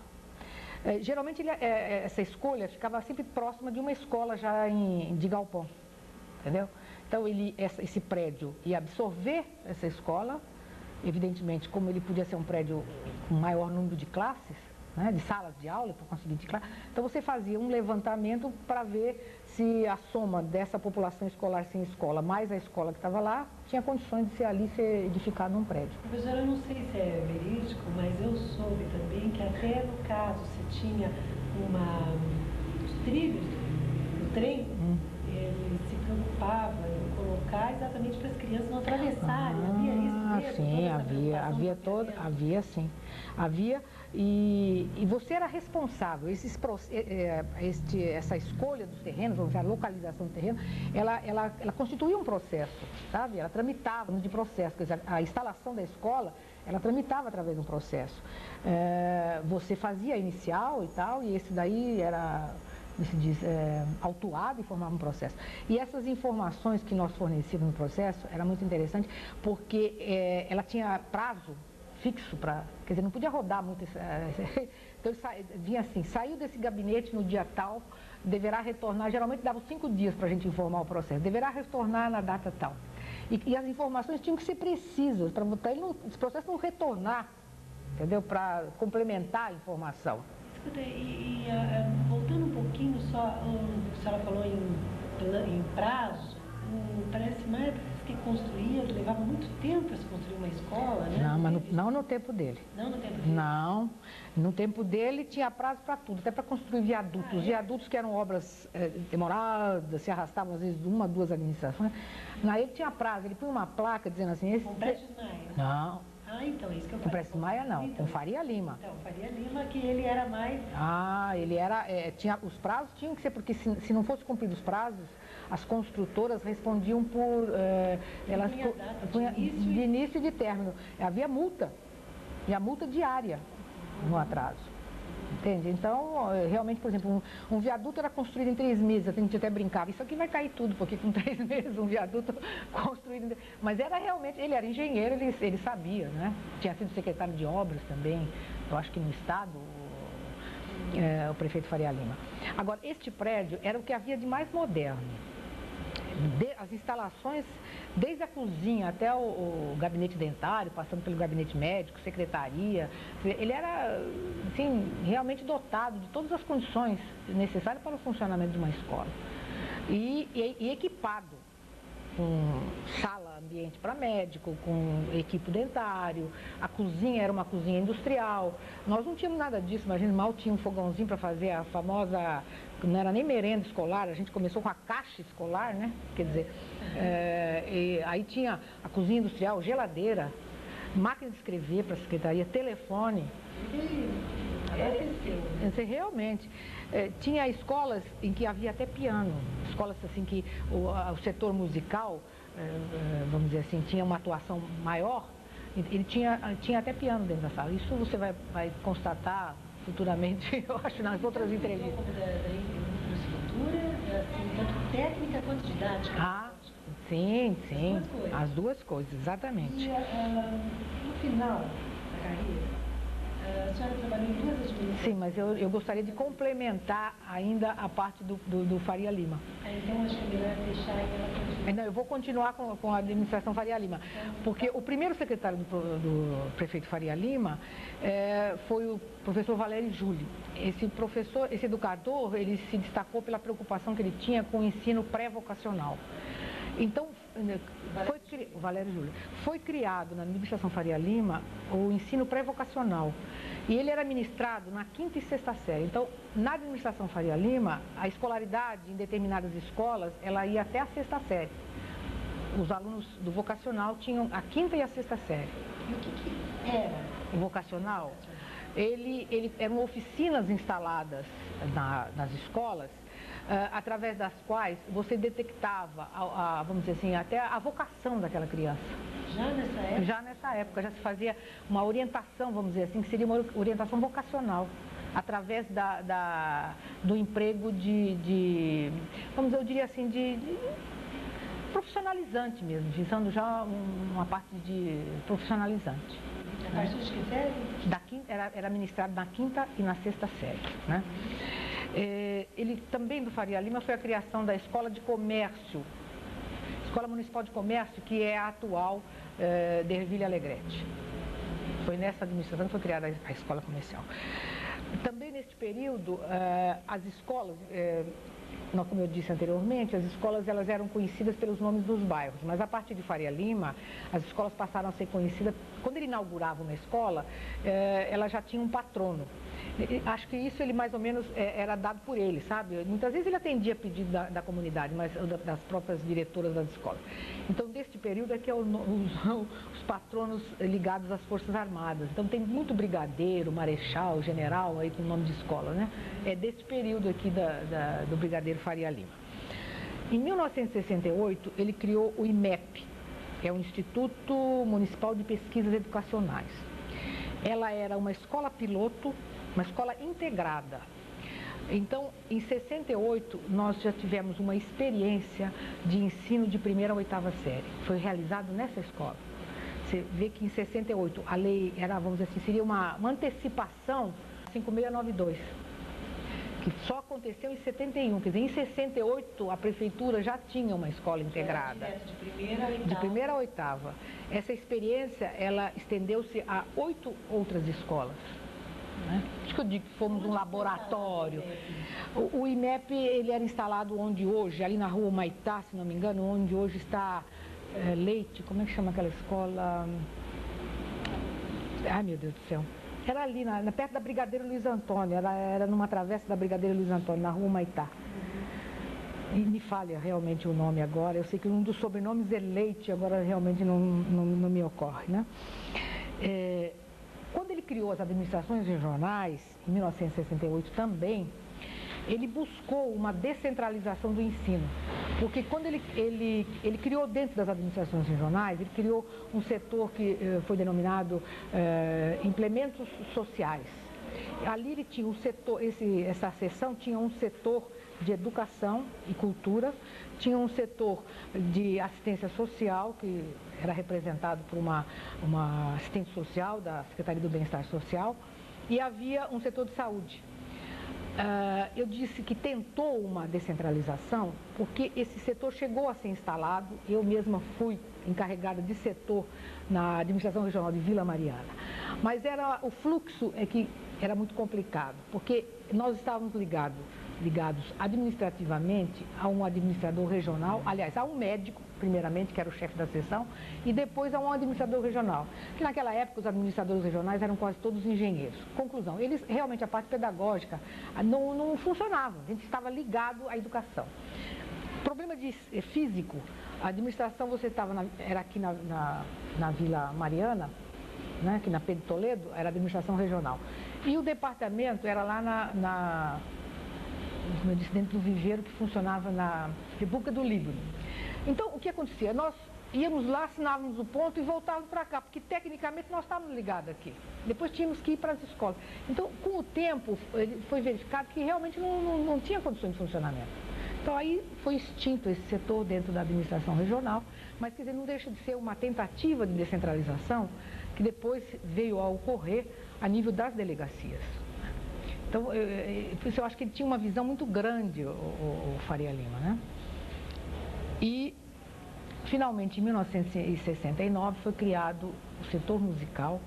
Geralmente, essa escolha ficava sempre próxima de uma escola já de galpão, entendeu? Então, esse prédio ia absorver essa escola, evidentemente, como ele podia ser um prédio com maior número de classes, né, de salas de aula, para conseguir de classe. Então, você fazia um levantamento para ver se a soma dessa população escolar sem escola, mais a escola que estava lá, tinha condições de ali ser edificado um prédio. Professora, eu não sei se é verídico, mas eu soube também que até no caso se tinha os trilhos do trem, ele se preocupava em colocar exatamente para as crianças não atravessarem. Havia isso mesmo? Sim, havia sim. Havia, e você era responsável. Essa escolha dos terrenos, ou seja, a localização do terreno, ela constituía um processo, sabe? Ela tramitava de processo, quer dizer, a instalação da escola, ela tramitava através de um processo. Você fazia a inicial e tal, e esse daí era, como se diz, autuado e formava um processo. E essas informações que nós fornecíamos no processo era muito interessante, porque ela tinha prazo fixo para, quer dizer, não podia rodar muito. Então ele vinha assim, saiu desse gabinete no dia tal, deverá retornar, geralmente dava 5 dias para a gente informar o processo, deverá retornar na data tal. E as informações tinham que ser precisas, para esse processo não retornar, entendeu? Para complementar a informação. Escuta, voltando um pouquinho só, a senhora falou em prazo, parece mais que construía, levava muito tempo para se construir uma escola, né? Não, mas não no tempo dele. Não no tempo dele? Não, no tempo dele tinha prazo para tudo, até para construir viadutos. Viadutos que eram obras demoradas, se arrastavam às vezes 1, 2 administrações. Na ele tinha prazo, ele punha uma placa dizendo assim... Com Prestes Maia? Não. Então, é isso que eu falei. Com Prestes Maia não, então, com Faria Lima. Então, Faria Lima, que ele era mais... Ele era... os prazos tinham que ser, porque se não fosse cumpridos os prazos, as construtoras respondiam por... elas punham de início e de término. Havia multa, e a multa diária no atraso. Entende? Então, realmente, por exemplo, um viaduto era construído em 3 meses, a gente até brincava, isso aqui vai cair tudo, porque com 3 meses um viaduto construído... Mas era realmente, ele era engenheiro, ele sabia, né? Tinha sido secretário de obras também, eu acho que no estado, o prefeito Faria Lima. Agora, este prédio era o que havia de mais moderno. As instalações, desde a cozinha até o gabinete dentário, passando pelo gabinete médico, secretaria, ele era, assim, realmente dotado de todas as condições necessárias para o funcionamento de uma escola. E equipado com sala, ambiente para médico, com equipo dentário, a cozinha era uma cozinha industrial. Nós não tínhamos nada disso, imagina, mal tinha um fogãozinho para fazer a famosa, não era nem merenda escolar, a gente começou com a caixa escolar, né? Quer dizer, e aí tinha a cozinha industrial, geladeira, máquina de escrever para a secretaria, telefone. Realmente. Tinha escolas em que havia até piano, escolas assim que o setor musical, vamos dizer assim, tinha uma atuação maior, ele tinha até piano dentro da sala. Isso você vai constatar futuramente, eu acho, nas outras entrevistas. Infraestrutura, assim, tanto técnica quanto didática. Sim. As duas coisas, exatamente. E no final da carreira, A senhora trabalhou em duas administrações? Sim, mas eu gostaria de complementar ainda a parte do Faria Lima. Então, acho que é melhor deixar e ela continuar. Não, eu vou continuar com a administração Faria Lima, porque o primeiro secretário do prefeito Faria Lima foi o professor Valério Júlio. Esse educador, ele se destacou pela preocupação que ele tinha com o ensino pré-vocacional. Então, o Valério Júlio, foi criado na administração Faria Lima o ensino pré-vocacional. E ele era ministrado na quinta e sexta série. Então, na administração Faria Lima, a escolaridade em determinadas escolas, ela ia até a sexta série. Os alunos do vocacional tinham a quinta e a sexta série. E o que era? O vocacional, eram oficinas instaladas nas escolas, através das quais você detectava, vamos dizer assim, até a vocação daquela criança. Já nessa época? Já nessa época, já se fazia uma orientação, vamos dizer assim, que seria uma orientação vocacional, através do emprego vamos dizer, eu diria assim, de profissionalizante mesmo, visando já uma parte de profissionalizante. A partir de que série? Era ministrado na quinta e na sexta série, né? Ele também, do Faria Lima, foi a criação da Escola de Comércio, Escola Municipal de Comércio, que é a atual de Ervilha Alegrete. Foi nessa administração que foi criada a Escola Comercial. Também neste período, as escolas, como eu disse anteriormente, as escolas elas eram conhecidas pelos nomes dos bairros, mas a partir de Faria Lima, as escolas passaram a ser conhecidas. Quando ele inaugurava uma escola, ela já tinha um patrono. Acho que isso ele mais ou menos era dado por ele, sabe? Muitas vezes ele atendia pedido da comunidade, mas das próprias diretoras das escolas. Então, deste período é que os patronos ligados às Forças Armadas. Então, tem muito brigadeiro, marechal, general, aí com o nome de escola, né? É deste período aqui do brigadeiro Faria Lima. Em 1968, ele criou o IMEP, que é o Instituto Municipal de Pesquisas Educacionais. Ela era uma escola piloto, uma escola integrada. Então, em 68, nós já tivemos uma experiência de ensino de primeira a oitava série. Foi realizado nessa escola. Você vê que em 68 a lei era, vamos dizer assim, seria uma antecipação 5692, que só aconteceu em 71. Quer dizer, em 68 a prefeitura já tinha uma escola integrada. De primeira a oitava. De primeira a oitava. Essa experiência, ela estendeu-se a 8 outras escolas. Acho que eu digo que fomos um laboratório. O IMEP, ele era instalado onde hoje, ali na rua Humaitá, se não me engano, onde hoje está Leite, como é que chama aquela escola? Ai, meu Deus do céu. Era ali, perto da Brigadeiro Luiz Antônio, era numa travessa da Brigadeiro Luiz Antônio, na rua Humaitá. E me falha realmente o nome agora, eu sei que um dos sobrenomes é Leite, agora realmente não me ocorre, né? Quando ele criou as administrações regionais, em 1968 também, ele buscou uma descentralização do ensino. Porque quando ele criou dentro das administrações regionais, ele criou um setor que foi denominado implementos sociais. Ali ele tinha um setor, essa seção tinha um setor de educação e cultura, tinha um setor de assistência social, que era representado por uma assistente social da Secretaria do Bem-Estar Social, e havia um setor de saúde. Eu disse que tentou uma descentralização porque esse setor chegou a ser instalado, eu mesma fui encarregada de setor na administração regional de Vila Mariana, mas o fluxo que era muito complicado, porque nós estávamos ligados administrativamente a um administrador regional, aliás, a um médico, primeiramente, que era o chefe da seção, e depois a um administrador regional. Que naquela época os administradores regionais eram quase todos engenheiros. Conclusão, realmente a parte pedagógica não funcionava, a gente estava ligado à educação. Problema físico, a administração era aqui na Vila Mariana, né, aqui na Pedro Toledo, era a administração regional. E o departamento era lá como eu disse, dentro do viveiro que funcionava na República do Líbano. Então, o que acontecia? Nós íamos lá, assinávamos o ponto e voltávamos para cá, porque tecnicamente nós estávamos ligados aqui. Depois tínhamos que ir para as escolas. Então, com o tempo, foi verificado que realmente não tinha condições de funcionamento. Então, aí foi extinto esse setor dentro da administração regional, mas, quer dizer, não deixa de ser uma tentativa de descentralização que depois veio a ocorrer a nível das delegacias. Então, por isso eu acho que ele tinha uma visão muito grande, o Faria Lima, né? E, finalmente, em 1969, foi criado o setor musical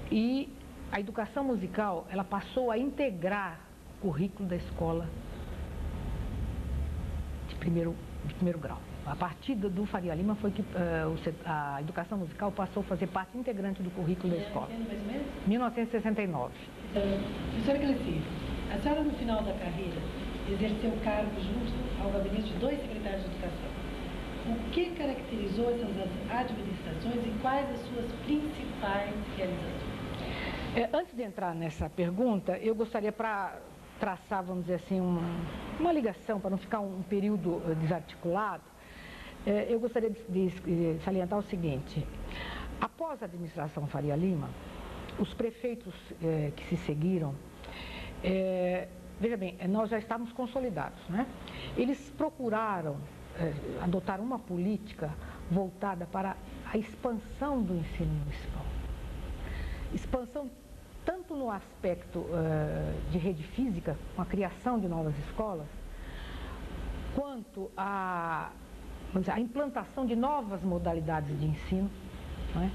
e a educação musical, ela passou a integrar o currículo da escola de primeiro grau. A partir do Faria Lima foi que a educação musical passou a fazer parte integrante do currículo da escola. Mais ou menos? 1969. Professora Cleci, a senhora no final da carreira exerceu cargo junto ao gabinete de 2 secretários de educação. O que caracterizou essas administrações e quais as suas principais realizações? Antes de entrar nessa pergunta, eu gostaria para traçar, vamos dizer assim, uma ligação, para não ficar um período desarticulado, eu gostaria de salientar o seguinte: após a administração Faria Lima, os prefeitos que se seguiram, veja bem, nós já estávamos consolidados, né? Eles procuraram adotar uma política voltada para a expansão do ensino municipal. Expansão tanto no aspecto de rede física, com a criação de novas escolas, quanto a implantação de novas modalidades de ensino, não é?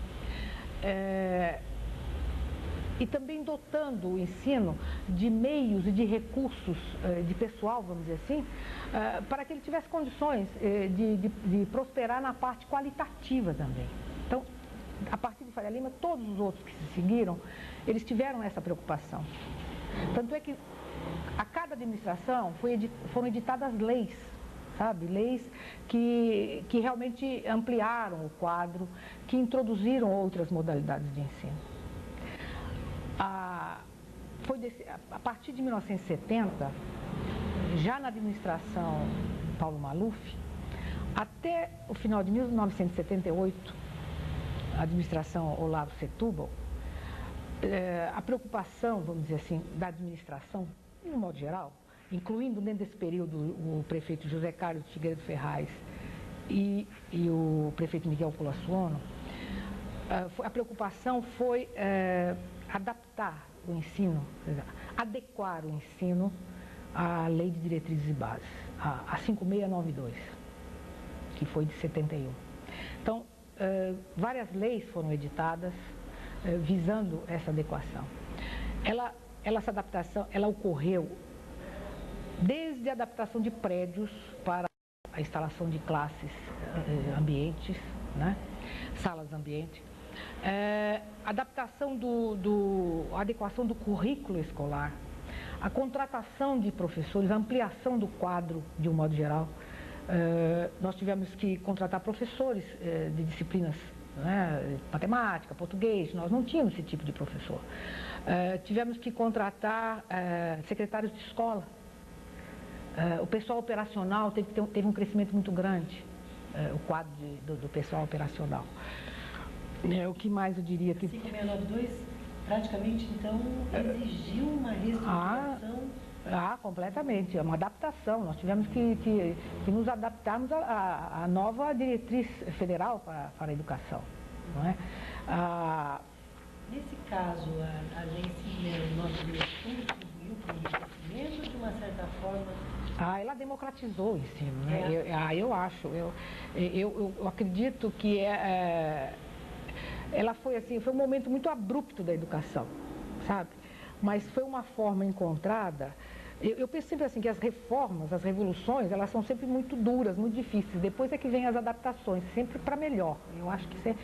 E também dotando o ensino de meios e de recursos de pessoal, vamos dizer assim, para que ele tivesse condições de prosperar na parte qualitativa também. Então, a partir de Faria Lima, todos os outros que se seguiram, eles tiveram essa preocupação. Tanto é que a cada administração foram editadas leis, sabe? Leis que realmente ampliaram o quadro, que introduziram outras modalidades de ensino. A partir de 1970, já na administração Paulo Maluf, até o final de 1978, a administração Olavo Setúbal, a preocupação, vamos dizer assim, da administração, de um modo geral, incluindo dentro desse período o prefeito José Carlos Figueiredo Ferraz e o prefeito Miguel Colassuono, a preocupação foi adaptar o ensino, adequar o ensino à Lei de Diretrizes e Bases, a 5692, que foi de 71. Então, várias leis foram editadas visando essa adequação. Essa adaptação, ela ocorreu desde a adaptação de prédios para a instalação de classes, ambientes, né? Salas ambiente, adaptação adequação do currículo escolar, a contratação de professores, a ampliação do quadro de um modo geral. Nós tivemos que contratar professores de disciplinas, né, matemática, português, nós não tínhamos esse tipo de professor. Tivemos que contratar secretários de escola. O pessoal operacional teve um crescimento muito grande, o quadro do pessoal operacional. O que mais eu diria que... 5692 praticamente, então, exigiu uma reestruturação... completamente, é uma adaptação. Nós tivemos que nos adaptarmos à nova diretriz federal para a educação, não é? Nesse caso, a Lei 5692 contribuiu para o enriquecimento, de uma certa forma... ela democratizou o ensino, né? Eu acho. Eu acredito que ela foi assim, foi um momento muito abrupto da educação, sabe? Mas foi uma forma encontrada. Eu penso sempre assim que as reformas, as revoluções, elas são sempre muito duras, muito difíceis. Depois é que vem as adaptações, sempre para melhor. Eu acho que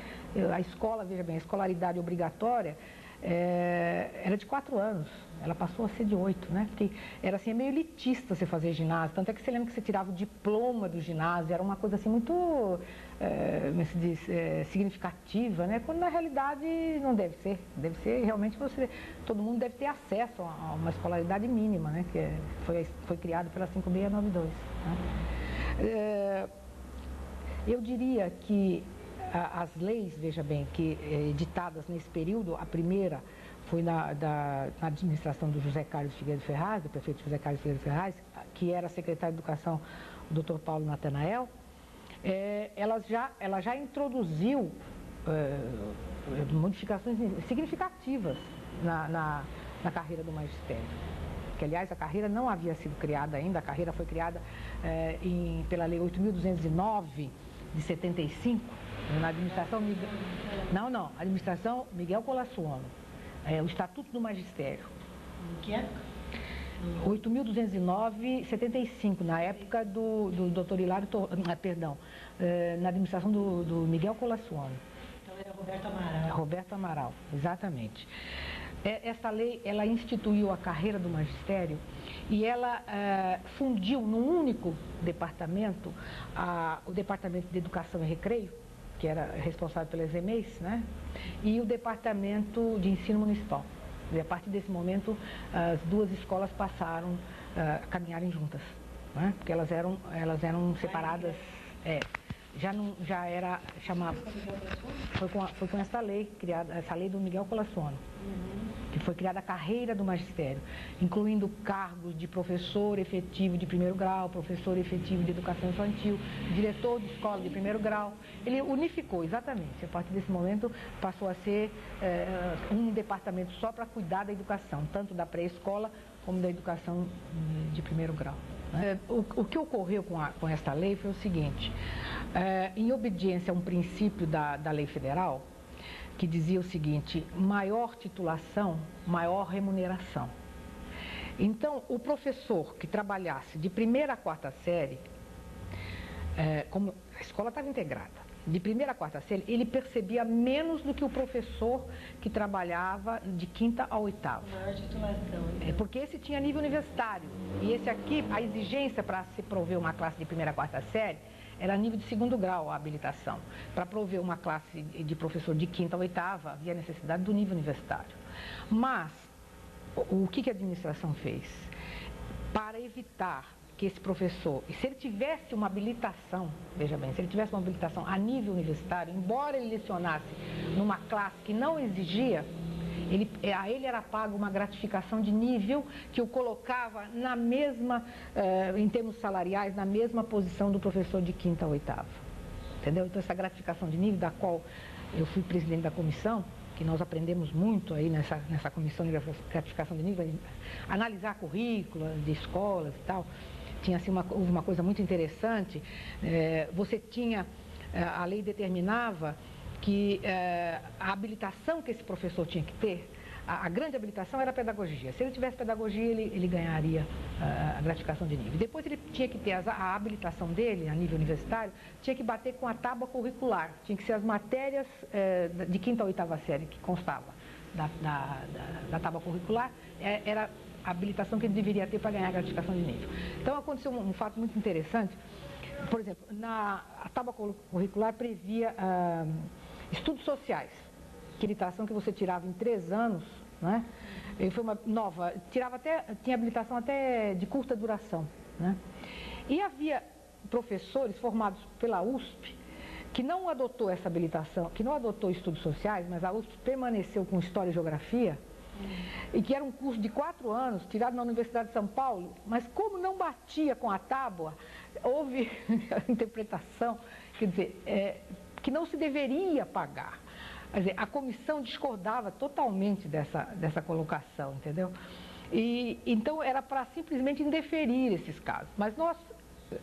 a escola, veja bem, a escolaridade obrigatória era de 4 anos. Ela passou a ser de 8, né? Porque era assim, meio elitista você fazer ginásio. Tanto é que você lembra que você tirava o diploma do ginásio, era uma coisa assim muito, como se diz, significativa, né? Quando na realidade não deve ser. Deve ser realmente todo mundo deve ter acesso a uma escolaridade mínima, né? Que foi criado pela 5692. Né? Eu diria que as leis, veja bem, que editadas nesse período, a primeira foi na administração do José Carlos Figueiredo Ferraz, do prefeito José Carlos Figueiredo Ferraz, que era secretário de Educação, o Dr. Paulo Natanael. Ela já introduziu modificações significativas na carreira do magistério. Que, aliás, a carreira não havia sido criada ainda, a carreira foi criada pela Lei 8.209 de 75, na administração administração Miguel Colassuono, o Estatuto do Magistério. Que é? 8.209, 75, na época do Dr. Hilário, na administração do Miguel Colassuono. Então era Roberto Amaral. Roberto Amaral, exatamente. Essa lei, ela instituiu a carreira do magistério e ela fundiu num único departamento, o Departamento de Educação e Recreio, que era responsável pelas EMEIs, né? E o Departamento de Ensino Municipal. E a partir desse momento, as duas escolas passaram a caminharem juntas, né? Porque elas eram separadas. Já era chamada. Foi com essa lei criada, essa lei do Miguel Colassuono, que foi criada a carreira do magistério, incluindo cargos de professor efetivo de primeiro grau, professor efetivo de educação infantil, diretor de escola de primeiro grau. Ele unificou, exatamente. A partir desse momento passou a ser um departamento só para cuidar da educação, tanto da pré-escola como da educação de primeiro grau. O que ocorreu com esta lei foi o seguinte: em obediência a um princípio da lei federal, que dizia o seguinte: maior titulação, maior remuneração. Então, o professor que trabalhasse de primeira a quarta série, como a escola estava integrada, de primeira a quarta série, ele percebia menos do que o professor que trabalhava de quinta a oitava. Maior titulação. Porque esse tinha nível universitário. E esse aqui, a exigência para se prover uma classe de primeira a quarta série era nível de segundo grau, a habilitação. Para prover uma classe de professor de quinta a oitava, havia necessidade do nível universitário. Mas, o que a administração fez? Para evitar que esse professor, e se ele tivesse uma habilitação, veja bem, se ele tivesse uma habilitação a nível universitário, embora ele lecionasse numa classe que não exigia, a ele era pago uma gratificação de nível que o colocava na mesma, em termos salariais, na mesma posição do professor de quinta a oitava. Entendeu? Então, essa gratificação de nível, da qual eu fui presidente da comissão, que nós aprendemos muito aí nessa comissão de gratificação de nível, analisar currículos de escolas e tal. Tinha assim, houve uma coisa muito interessante. A lei determinava que a habilitação que esse professor tinha que ter, a grande habilitação era a pedagogia. Se ele tivesse pedagogia, ele ganharia a gratificação de nível. Depois ele tinha que ter a habilitação dele, a nível universitário, tinha que bater com a tábua curricular. Tinha que ser as matérias de quinta a oitava série que constava da tábua curricular, era a habilitação que ele deveria ter para ganhar a gratificação de nível. Então aconteceu um fato muito interessante. Por exemplo, a tábua curricular previa estudos sociais, que habilitação que você tirava em 3 anos, né? E foi uma nova, tinha habilitação até de curta duração, né? E havia professores formados pela USP que não adotou essa habilitação, que não adotou estudos sociais, mas a USP permaneceu com História e Geografia, e que era um curso de 4 anos, tirado na Universidade de São Paulo, mas como não batia com a tábua, houve a interpretação, quer dizer, que não se deveria pagar. Quer dizer, a comissão discordava totalmente dessa colocação, entendeu? E então era para simplesmente indeferir esses casos. Mas nós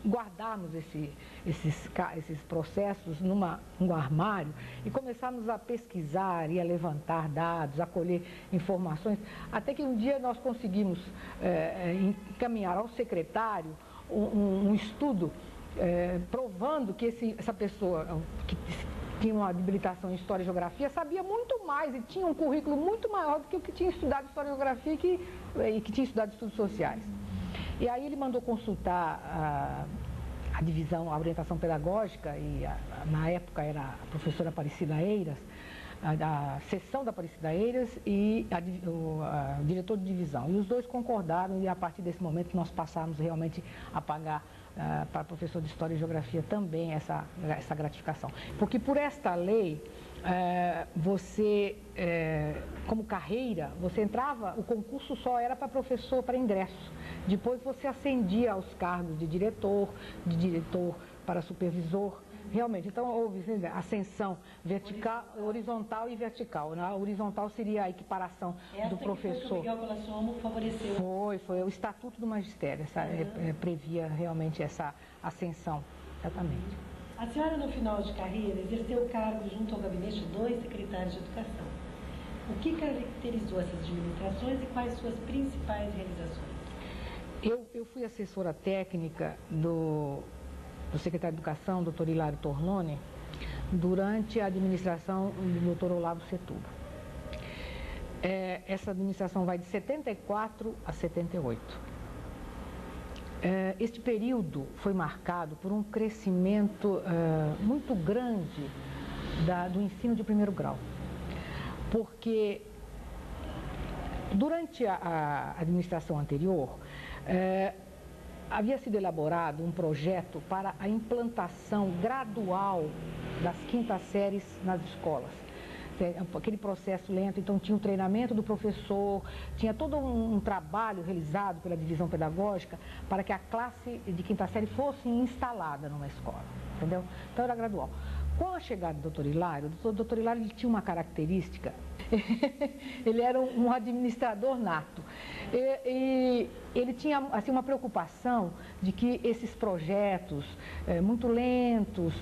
guardarmos esses processos num armário e começarmos a pesquisar e a levantar dados, a colher informações, até que um dia nós conseguimos encaminhar ao secretário um estudo provando que essa pessoa que tinha uma habilitação em História e Geografia sabia muito mais e tinha um currículo muito maior do que o que tinha estudado História e Geografia e que tinha estudado Estudos Sociais. E aí ele mandou consultar a divisão, a orientação pedagógica, e na época era a professora Aparecida Eiras, a seção da Aparecida Eiras e o diretor de divisão. E os dois concordaram e a partir desse momento nós passamos realmente a pagar para professor de História e Geografia também essa gratificação. Porque por esta lei, você, como carreira, você entrava, o concurso só era para professor, para ingresso. Depois você ascendia aos cargos de diretor para supervisor, Realmente, então houve ascensão vertical, horizontal e vertical. Na horizontal seria a equiparação do professor. Essa que o Miguel Colasso favoreceu. Foi o Estatuto do Magistério, previa realmente essa ascensão, exatamente. A senhora, no final de carreira, exerceu o cargo junto ao gabinete de 2 secretários de educação. O que caracterizou essas administrações e quais suas principais realizações? Eu fui assessora técnica do secretário de Educação, doutor Hilário Tornone, durante a administração do doutor Olavo Setúbal. Essa administração vai de 74 a 78. Este período foi marcado por um crescimento muito grande do ensino de primeiro grau, porque durante a administração anterior, havia sido elaborado um projeto para a implantação gradual das quintas séries nas escolas. Aquele processo lento, então tinha um treinamento do professor, tinha todo um trabalho realizado pela divisão pedagógica para que a classe de quinta série fosse instalada numa escola, entendeu? Então era gradual. Com a chegada do Dr. Hilário, o Dr. Hilário ele tinha uma característica, ele era um administrador nato. E ele tinha assim, uma preocupação de que esses projetos muito lentos,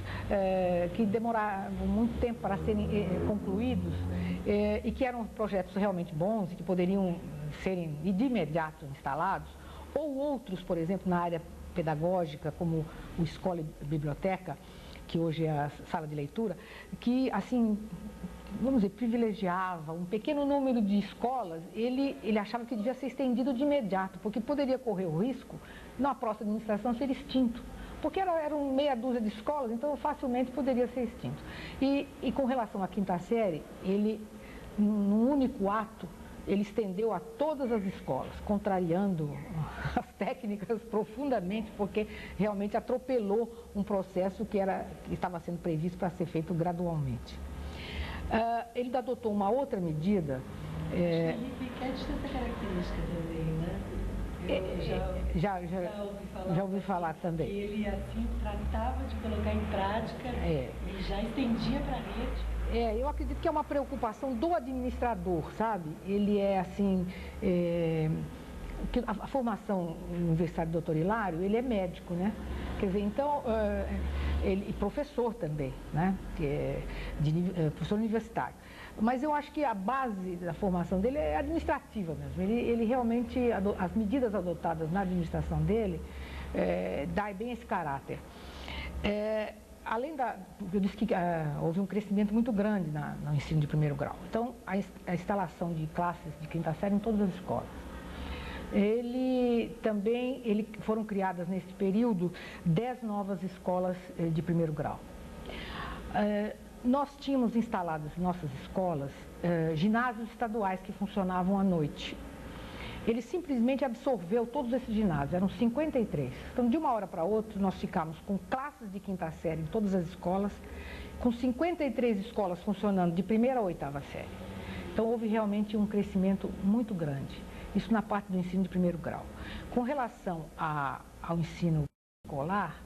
que demoravam muito tempo para serem concluídos, e que eram projetos realmente bons e que poderiam serem de imediato instalados, ou outros, por exemplo, na área pedagógica, como o Escola e Biblioteca, que hoje é a sala de leitura, que, assim, vamos dizer, privilegiava um pequeno número de escolas, ele achava que devia ser estendido de imediato, porque poderia correr o risco, na próxima administração, ser extinto. Porque eram meia dúzia de escolas, então facilmente poderia ser extinto. E com relação à quinta série, ele, num único ato, ele estendeu a todas as escolas, contrariando as técnicas profundamente, porque realmente atropelou um processo que estava sendo previsto para ser feito gradualmente. Ele adotou uma outra medida. Acho que a Henrique tem essa característica também, né? Já ouvi falar também. Ele, assim, tratava de colocar em prática e já estendia para a rede. Eu acredito que é uma preocupação do administrador, sabe? Ele é assim, a formação universitária do Dr. Hilário, ele é médico, né? Quer dizer, então, ele professor também, né? Professor universitário. Mas eu acho que a base da formação dele é administrativa mesmo. Ele realmente, as medidas adotadas na administração dele, dá bem esse caráter. Além eu disse que houve um crescimento muito grande no ensino de primeiro grau. Então, a instalação de classes de quinta série em todas as escolas. Foram criadas nesse período 10 novas escolas de primeiro grau. Nós tínhamos instalados em nossas escolas ginásios estaduais que funcionavam à noite. Ele simplesmente absorveu todos esses ginásios, eram 53. Então, de uma hora para outra, nós ficamos com classes de quinta série em todas as escolas, com 53 escolas funcionando de primeira a oitava série. Então, houve realmente um crescimento muito grande. Isso na parte do ensino de primeiro grau. Com relação ao ensino escolar,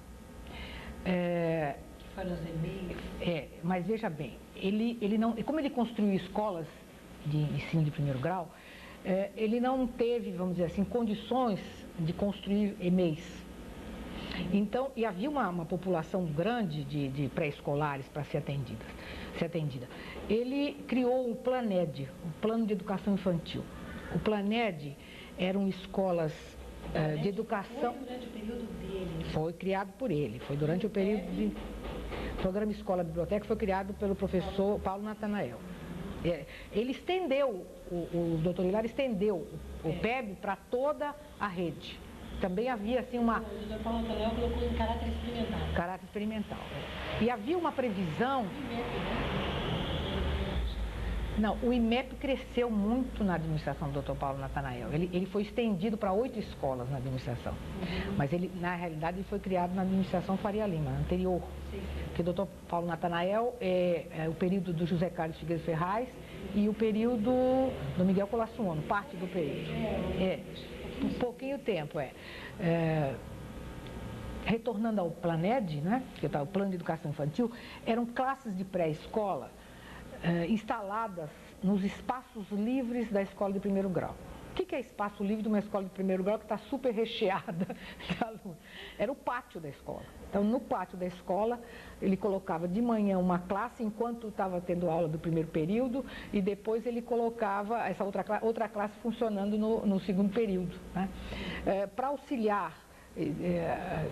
mas veja bem, como ele construiu escolas de ensino de primeiro grau, ele não teve, vamos dizer assim, condições de construir EMEIs. Então, e havia uma população grande de pré-escolares para ser atendida. Ele criou o PLANED, o Plano de Educação Infantil. O PLANED eram escolas de educação... Foi durante o período dele? Foi criado por ele, foi durante o período de... O Programa Escola Biblioteca foi criado pelo professor Paulo Natanael. Ele estendeu, o Dr. Hilário estendeu o PEB para toda a rede. Também havia assim uma... O Dr. Paulo Natanael colocou em caráter experimental. Caráter experimental. E havia uma previsão... Não, o IMEP cresceu muito na administração do Dr. Paulo Natanael. Ele foi estendido para 8 escolas na administração. Mas na realidade, ele foi criado na administração Faria Lima, anterior. Porque o Dr. Paulo Natanael é o período do José Carlos Figueiredo Ferraz e o período do Miguel Colasso, parte do período. Um pouquinho tempo, retornando ao Planed, né, que é o Plano de Educação Infantil, eram classes de pré-escola instaladas nos espaços livres da escola de primeiro grau. O que é espaço livre de uma escola de primeiro grau que está super recheada de alunos? Era o pátio da escola. Então, no pátio da escola, ele colocava de manhã uma classe enquanto estava tendo aula do primeiro período e depois ele colocava essa outra classe funcionando no segundo período, né? Para auxiliar,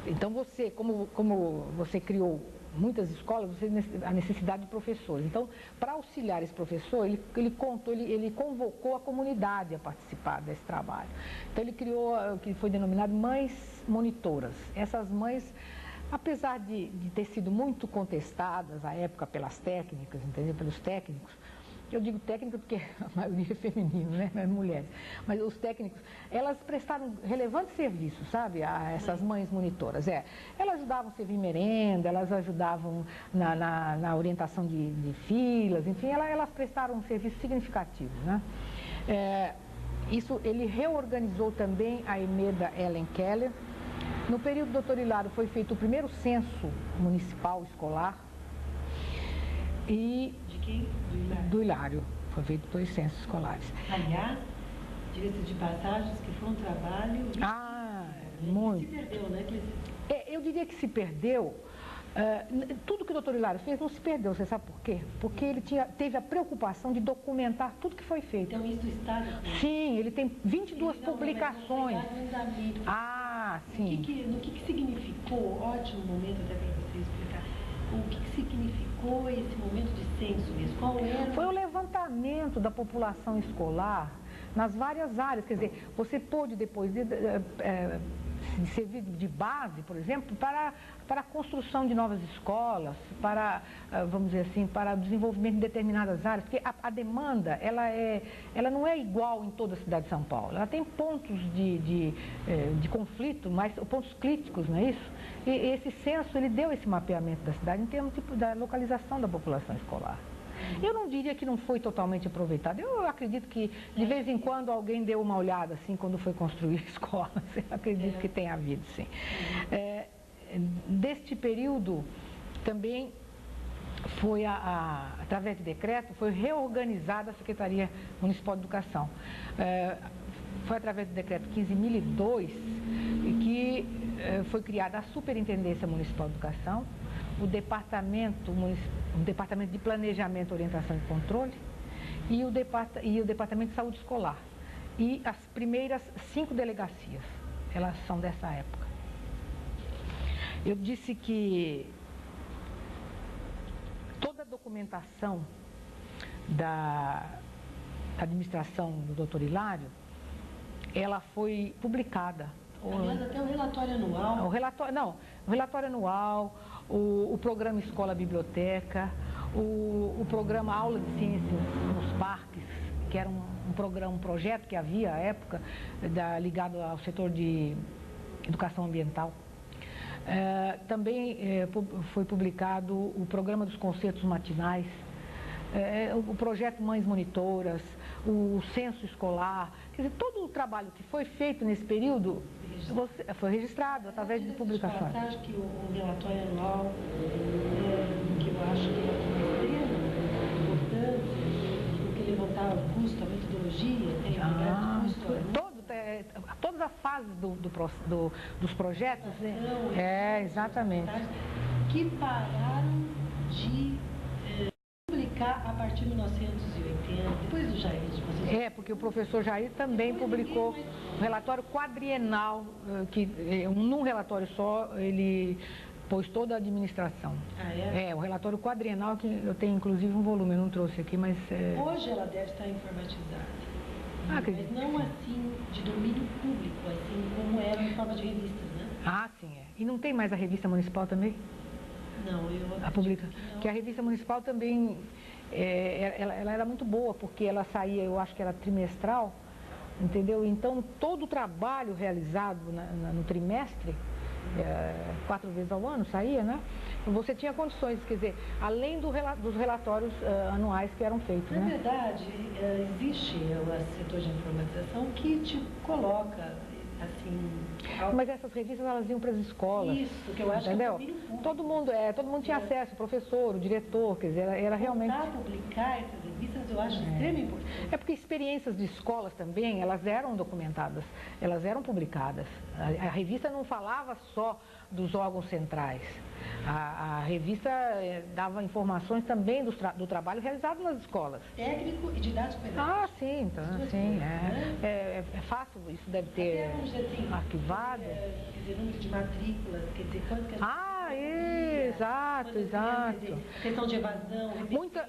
então você, como você criou muitas escolas, você tem a necessidade de professores. Então, para auxiliar esse professor, ele convocou a comunidade a participar desse trabalho. Então, ele criou o que foi denominado mães monitoras. Essas mães, apesar de ter sido muito contestadas à época pelas técnicas, entendeu? Pelos técnicos, eu digo técnica porque a maioria é feminino, né? Mulheres. Mas os técnicos, elas prestaram relevantes serviços, sabe? A essas mães monitoras. Elas ajudavam a servir merenda, elas ajudavam na orientação de filas, enfim, elas prestaram um serviço significativo, né? Isso, ele reorganizou também a Emeda Ellen Keller. No período do Dr. Hilário foi feito o primeiro censo municipal escolar. E de quem? Do Hilário. Foi feito 2 censos escolares. Aliás, diga-se de passagens, que foi um trabalho... muito. Se perdeu, né, Clícia? Eu diria que se perdeu. Tudo que o Dr. Hilário fez não se perdeu, você sabe por quê? Porque ele teve a preocupação de documentar tudo que foi feito. Então isso está... Sim, ele tem 22 publicações. Sim. No que significou, ótimo momento até para você explicar, o que significou esse momento de censo mesmo? Qual era? Foi o levantamento da população escolar nas várias áreas, quer dizer, você pôde depois servir de base, por exemplo, para a construção de novas escolas, para, vamos dizer assim, para o desenvolvimento de determinadas áreas, porque a demanda, ela não é igual em toda a cidade de São Paulo, ela tem pontos de conflito, mas pontos críticos, não é isso? E esse censo, ele deu esse mapeamento da cidade em termos da localização da população escolar. Eu não diria que não foi totalmente aproveitado. Eu acredito que, de vez em quando, alguém deu uma olhada, assim, quando foi construir escolas. Eu acredito que tenha havido, sim. Deste período, também foi, através de decreto, foi reorganizada a Secretaria Municipal de Educação. Foi através do decreto 15.002 que foi criada a Superintendência Municipal de Educação, o Departamento de Planejamento, Orientação e Controle e o Departamento de Saúde Escolar. E as primeiras 5 delegacias, elas são dessa época. Eu disse que toda a documentação da administração do Dr. Hilário, ela foi publicada. Aliás, até o relatório anual. O relatório anual, o programa Escola Biblioteca, o programa Aula de Ciências nos Parques, que era um projeto que havia à época, ligado ao setor de educação ambiental. Também foi publicado o programa dos concertos matinais, o projeto Mães Monitoras, o censo escolar, quer dizer, todo o trabalho que foi feito nesse período foi registrado através de publicações. Você acha que o relatório anual, que eu acho que é de extrema importância, porque levantava o custo, a metodologia, tem a custo, todas as fases dos projetos, exatamente. Que pararam de publicar a partir de 1980, depois do Jair. Porque o professor Jair também publicou um relatório quadrienal, que num relatório só ele pôs toda a administração. O relatório quadrienal, que eu tenho inclusive um volume, eu não trouxe aqui, mas... Hoje ela deve estar informatizada. Mas não assim de domínio público, assim como era em forma de revistas, né? Sim, E não tem mais a revista municipal também? Não, a publica. Que a revista municipal também, ela era muito boa, porque ela saía, eu acho que era trimestral, entendeu? Então, todo o trabalho realizado no trimestre, 4 vezes ao ano saía, né? Você tinha condições, quer dizer, além dos relatórios anuais que eram feitos, né? Na verdade, existe o setor de informatização que te coloca assim... Mas essas revistas, elas iam para as escolas. Isso, que eu acho entendeu? que é o domínio público. Todo mundo tinha acesso, o professor, o diretor, quer dizer, era realmente... Voltar a publicar essas revistas eu acho extremamente importante. É porque experiências de escolas também, elas eram documentadas, elas eram publicadas. A revista não falava só dos órgãos centrais. A revista dava informações também do trabalho realizado nas escolas. Técnico e didático pedagógico. Ah, sim, então, sim. É fácil, isso deve ter Até, vamos dizer assim, arquivado. Quer dizer, número de matrículas, quer dizer, quanto que exato. Questão de evasão.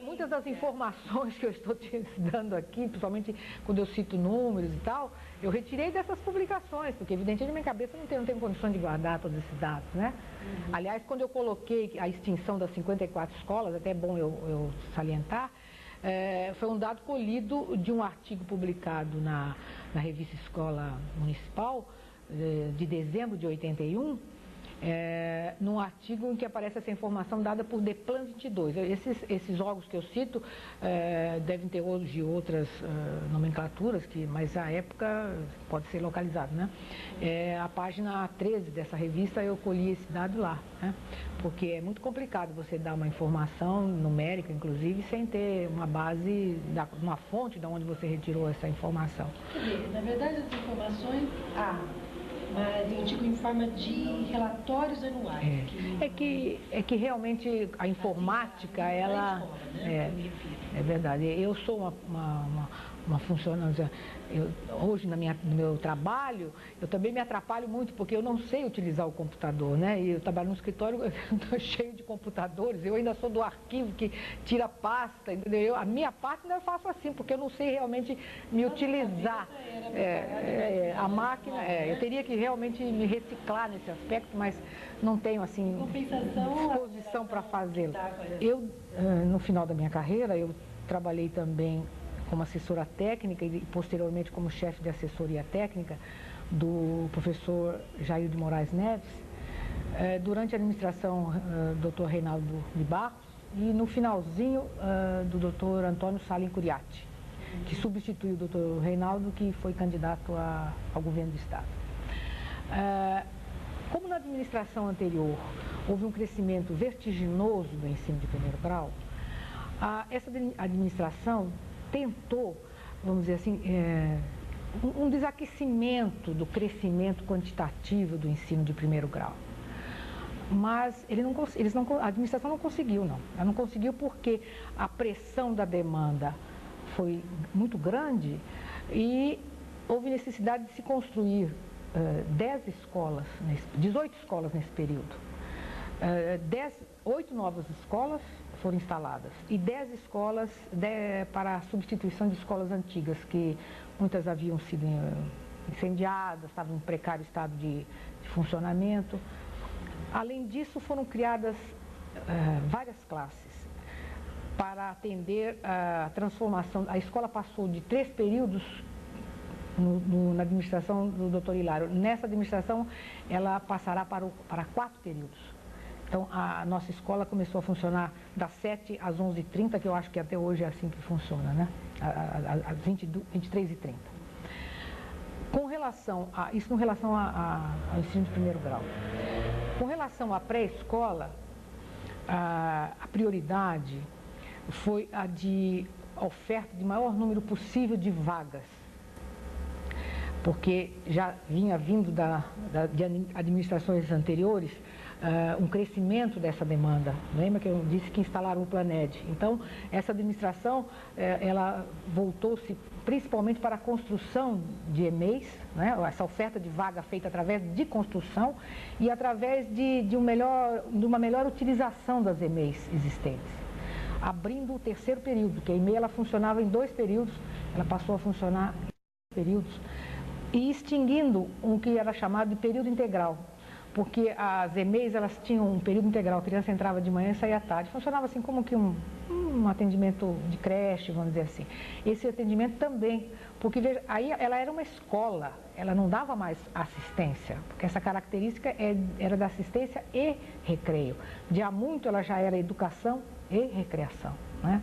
Muitas das informações que eu estou te dando aqui, principalmente quando eu cito números e tal, eu retirei dessas publicações, porque evidentemente na minha cabeça não tenho condições de guardar todos esses dados, né? Aliás, quando eu coloquei a extinção das 54 escolas, até é bom eu salientar, foi um dado colhido de um artigo publicado na revista Escola Municipal, de dezembro de 81, num artigo em que aparece essa informação dada por Deplan 22. Esses órgãos que eu cito devem ter hoje outras nomenclaturas, mas à época pode ser localizado, né? A página 13 dessa revista eu colhi esse dado lá, né? Porque é muito complicado você dar uma informação numérica, inclusive, sem ter uma base, uma fonte de onde você retirou essa informação. Quer dizer, na verdade as informações mas eu digo em forma de relatórios anuais. É que realmente a informática, ela... Escola, né? É verdade. Eu sou uma funcionária... Hoje, no meu trabalho, eu também me atrapalho muito, porque eu não sei utilizar o computador, né? E eu trabalho no escritório cheio de computadores, eu ainda sou do arquivo que tira pasta, entendeu? A minha parte ainda eu faço assim, porque eu não sei realmente me utilizar. A máquina, eu teria que realmente me reciclar nesse aspecto, mas não tenho, assim, disposição para fazê-lo. Eu, no final da minha carreira, eu trabalhei também como assessora técnica e posteriormente como chefe de assessoria técnica do professor Jair de Moraes Neves, durante a administração do Dr. Reinaldo de Barros e no finalzinho do Dr. Antônio Salim Curiati, que substituiu o Dr. Reinaldo, que foi candidato ao governo do Estado. Como na administração anterior houve um crescimento vertiginoso do ensino de primeiro grau, essa administração tentou, vamos dizer assim, um desaquecimento do crescimento quantitativo do ensino de primeiro grau. Mas a administração não conseguiu, não. Ela não conseguiu porque a pressão da demanda foi muito grande e houve necessidade de se construir 18 escolas nesse período. 8 novas escolas foram instaladas e 10 escolas para a substituição de escolas antigas, que muitas haviam sido incendiadas, estavam em precário estado de funcionamento. Além disso, foram criadas várias classes para atender a transformação. A escola passou de 3 períodos na administração do Dr. Hilário. Nessa administração, ela passará para 4 períodos. Então, a nossa escola começou a funcionar das 7 às 11h30, que eu acho que até hoje é assim que funciona, né? Às 23h30. Isso com relação ao ensino de primeiro grau. Com relação à pré-escola, a prioridade foi a de oferta de maior número possível de vagas, porque já vinha vindo de administrações anteriores um crescimento dessa demanda. Lembra que eu disse que instalaram o Planed? Então, essa administração, ela voltou-se principalmente para a construção de EMEIs, né? Essa oferta de vaga feita através de construção e através de uma melhor utilização das EMEIs existentes. Abrindo o 3º período, que a EMEI ela funcionava em 2 períodos, ela passou a funcionar em 2 períodos, e extinguindo um que era chamado de período integral, porque as EMEIs elas tinham um período integral, a criança entrava de manhã e saía à tarde, funcionava assim como que um atendimento de creche, vamos dizer assim. Esse atendimento também, porque veja, aí ela era uma escola, ela não dava mais assistência, porque essa característica era da assistência e recreio. De há muito ela já era educação e recreação, né?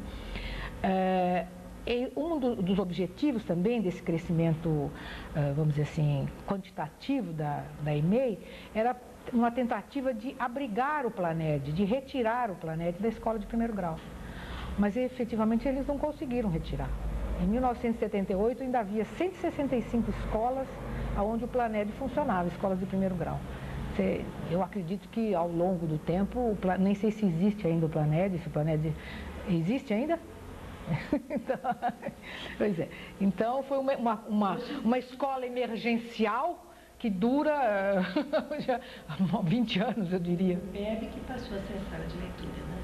E um dos objetivos também desse crescimento, vamos dizer assim, quantitativo da EMEI, era uma tentativa de abrigar o Planed, de retirar o Planed da escola de primeiro grau. Mas efetivamente eles não conseguiram retirar. Em 1978 ainda havia 165 escolas onde o Planed funcionava, escolas de primeiro grau. Eu acredito que ao longo do tempo, nem sei se existe ainda o Planed, se o Planed existe ainda? Então, pois é. Então foi uma escola emergencial que dura já 20 anos, eu diria. O PEB que passou a ser a sala de leitura, né?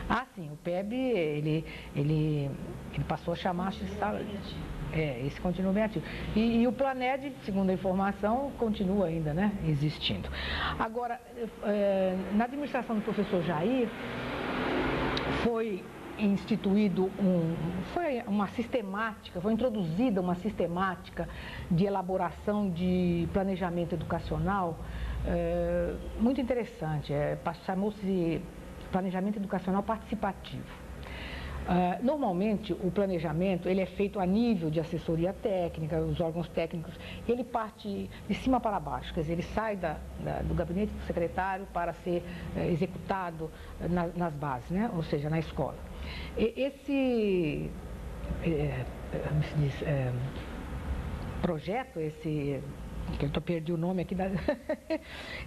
Ah, sim, o PEB, ele passou a chamar-se sala... esse continua bem ativo. E o Planed, segundo a informação, continua ainda, né, existindo. Agora, na administração do professor Jair, foi instituído foi introduzida uma sistemática de elaboração de planejamento educacional muito interessante, chamou-se planejamento educacional participativo. Normalmente o planejamento ele é feito a nível de assessoria técnica, os órgãos técnicos, ele parte de cima para baixo, quer dizer, ele sai do gabinete do secretário para ser executado nas bases, né? Ou seja, na escola. Esse projeto, que eu perdi o nome aqui,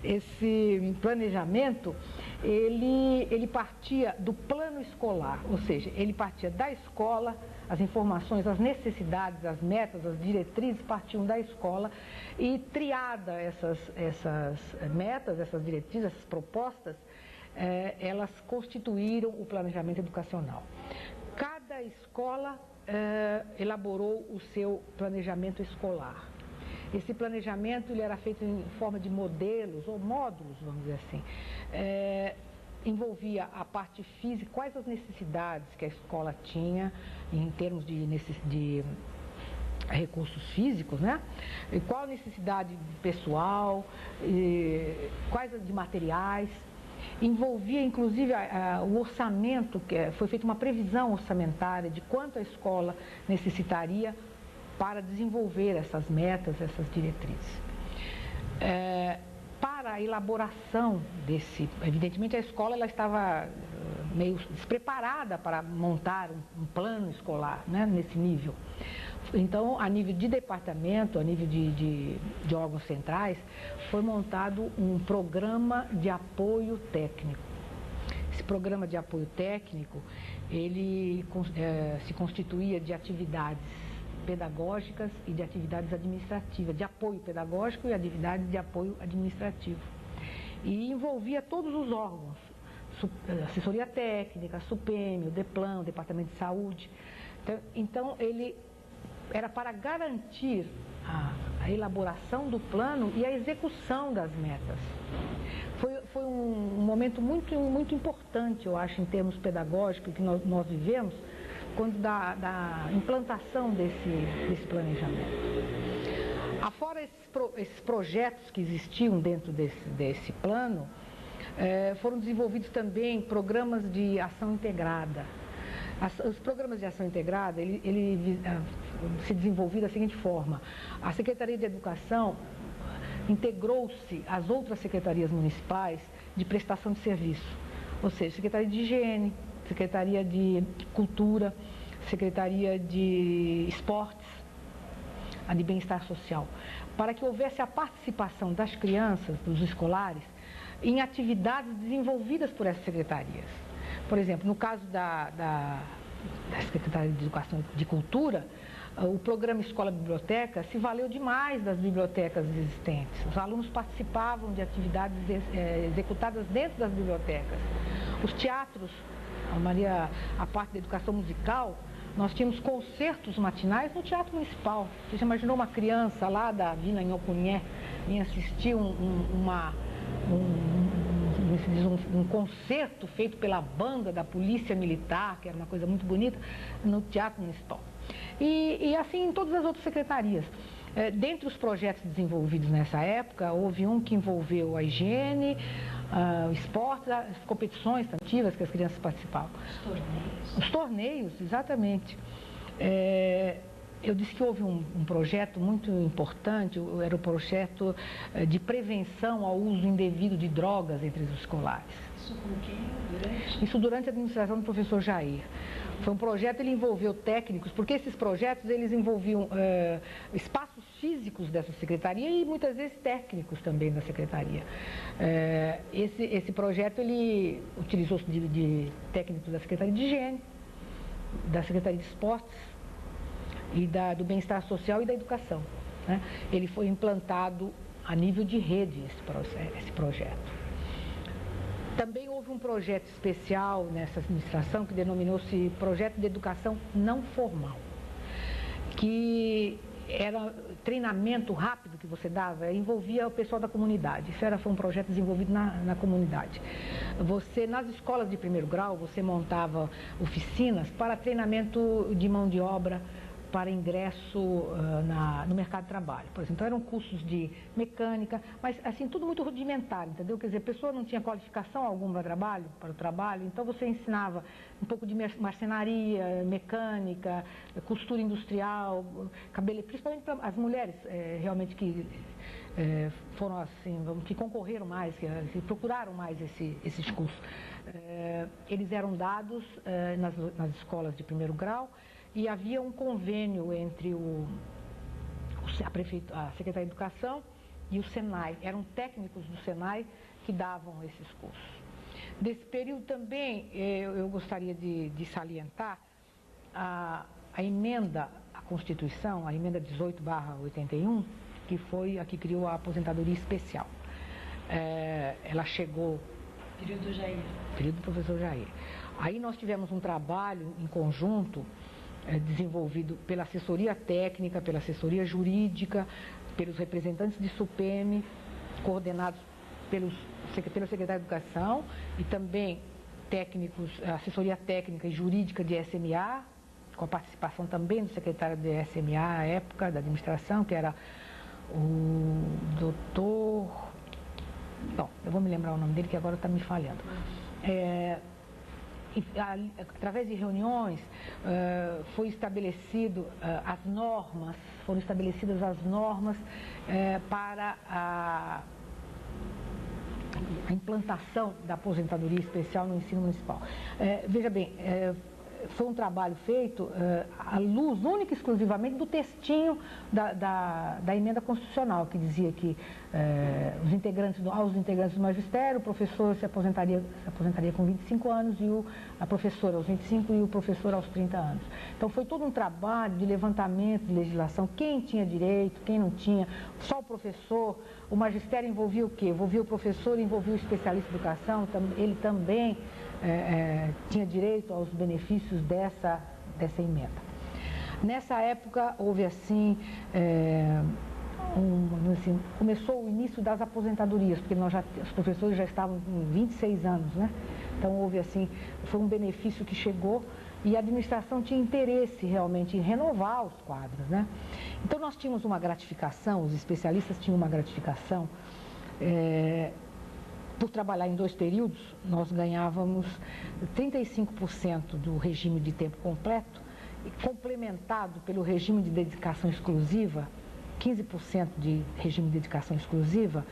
esse planejamento, ele partia do plano escolar, ou seja, ele partia da escola, as informações, as necessidades, as metas, as diretrizes partiam da escola e triada essas metas, essas diretrizes, essas propostas, elas constituíram o planejamento educacional. Cada escola elaborou o seu planejamento escolar. Esse planejamento ele era feito em forma de modelos ou módulos, vamos dizer assim. Envolvia a parte física, quais as necessidades que a escola tinha em termos de recursos físicos, né? E qual a necessidade pessoal, quais de materiais. Envolvia, inclusive, o orçamento, foi feita uma previsão orçamentária de quanto a escola necessitaria para desenvolver essas metas, essas diretrizes. Para a elaboração evidentemente a escola ela estava meio despreparada para montar um plano escolar, né, nesse nível. Então, a nível de departamento, a nível de órgãos centrais, foi montado um programa de apoio técnico. Esse programa de apoio técnico, ele se constituía de atividades pedagógicas e de atividades administrativas, de apoio pedagógico e atividades de apoio administrativo. E envolvia todos os órgãos, assessoria técnica, SUPEM, o DEPLAN, o Departamento de Saúde. Então ele era para garantir a elaboração do plano e a execução das metas. Foi um momento muito importante, eu acho, em termos pedagógicos que nós vivemos, quando da implantação desse planejamento. Afora esses projetos que existiam dentro desse plano, foram desenvolvidos também programas de ação integrada. Os programas de ação integrada, ele se desenvolveu da seguinte forma: a Secretaria de Educação integrou-se às outras secretarias municipais de prestação de serviço, ou seja, Secretaria de Higiene, Secretaria de Cultura, Secretaria de Esportes, a de Bem-Estar Social, para que houvesse a participação das crianças, dos escolares, em atividades desenvolvidas por essas secretarias. Por exemplo, no caso da Secretaria de Educação e de Cultura, o programa Escola Biblioteca se valeu demais das bibliotecas existentes. Os alunos participavam de atividades executadas dentro das bibliotecas. Os teatros, a parte da educação musical, nós tínhamos concertos matinais no Teatro Municipal. Você já imaginou uma criança lá da Vila Inhopunhé vir assistir um concerto feito pela banda da Polícia Militar, que era uma coisa muito bonita, no Teatro Municipal. E assim em todas as outras secretarias. Dentre os projetos desenvolvidos nessa época, houve um que envolveu a higiene, o esporte, as competições esportivas que as crianças participavam. Os torneios. Os torneios, exatamente. Eu disse que houve um projeto muito importante, era o projeto de prevenção ao uso indevido de drogas entre os escolares. Isso com quem? Isso durante a administração do professor Jair. Foi um projeto, ele envolveu técnicos, porque esses projetos eles envolviam espaços físicos dessa secretaria e muitas vezes técnicos também da secretaria. Esse projeto ele utilizou-se de técnicos da Secretaria de Higiene, da Secretaria de Esportes e do Bem-Estar Social e da Educação, né? Ele foi implantado a nível de rede esse projeto. Também houve um projeto especial nessa administração que denominou-se Projeto de Educação Não Formal, que era treinamento rápido que você dava, envolvia o pessoal da comunidade. Isso foi um projeto desenvolvido na comunidade. Nas escolas de primeiro grau, você montava oficinas para treinamento de mão de obra, para ingresso no mercado de trabalho. Por exemplo, então eram cursos de mecânica, mas assim, tudo muito rudimentar, entendeu? Quer dizer, a pessoa não tinha qualificação alguma para o trabalho, então você ensinava um pouco de marcenaria, mecânica, costura industrial, cabelo, principalmente para as mulheres realmente que foram assim, que concorreram mais, que procuraram mais esses cursos. Eles eram dados nas escolas de primeiro grau, e havia um convênio entre a Secretaria de Educação e o Senai. Eram técnicos do Senai que davam esses cursos. Desse período também, eu gostaria de salientar a emenda à Constituição, a emenda 18/81, que foi a que criou a aposentadoria especial. Ela chegou... Período do Jair. Período do professor Jair. Aí nós tivemos um trabalho em conjunto, desenvolvido pela assessoria técnica, pela assessoria jurídica, pelos representantes de SUPEME, coordenados pela Secretaria de Educação e também técnicos, assessoria técnica e jurídica de SMA, com a participação também do secretário de SMA à época, da administração, que era o doutor... Bom, eu vou me lembrar o nome dele, que agora está me falhando. Através de reuniões foram estabelecidas as normas para a implantação da aposentadoria especial no ensino municipal. Veja bem, foi um trabalho feito à luz única e exclusivamente do textinho da emenda constitucional, que dizia que aos integrantes do magistério, o professor se aposentaria com 25 anos, e a professora aos 25 e o professor aos 30 anos. Então foi todo um trabalho de levantamento de legislação, quem tinha direito, quem não tinha, só o professor. O magistério envolvia o quê? Envolvia o professor, envolvia o especialista em educação, ele também tinha direito aos benefícios dessa emenda. Nessa época houve assim, começou o início das aposentadorias, porque os professores já estavam com 26 anos, né? Então houve assim, foi um benefício que chegou e a administração tinha interesse realmente em renovar os quadros, né? Então nós tínhamos uma gratificação, os especialistas tinham uma gratificação, por trabalhar em 2 períodos, nós ganhávamos 35% do regime de tempo completo, e complementado pelo regime de dedicação exclusiva, 15% de regime de dedicação exclusiva,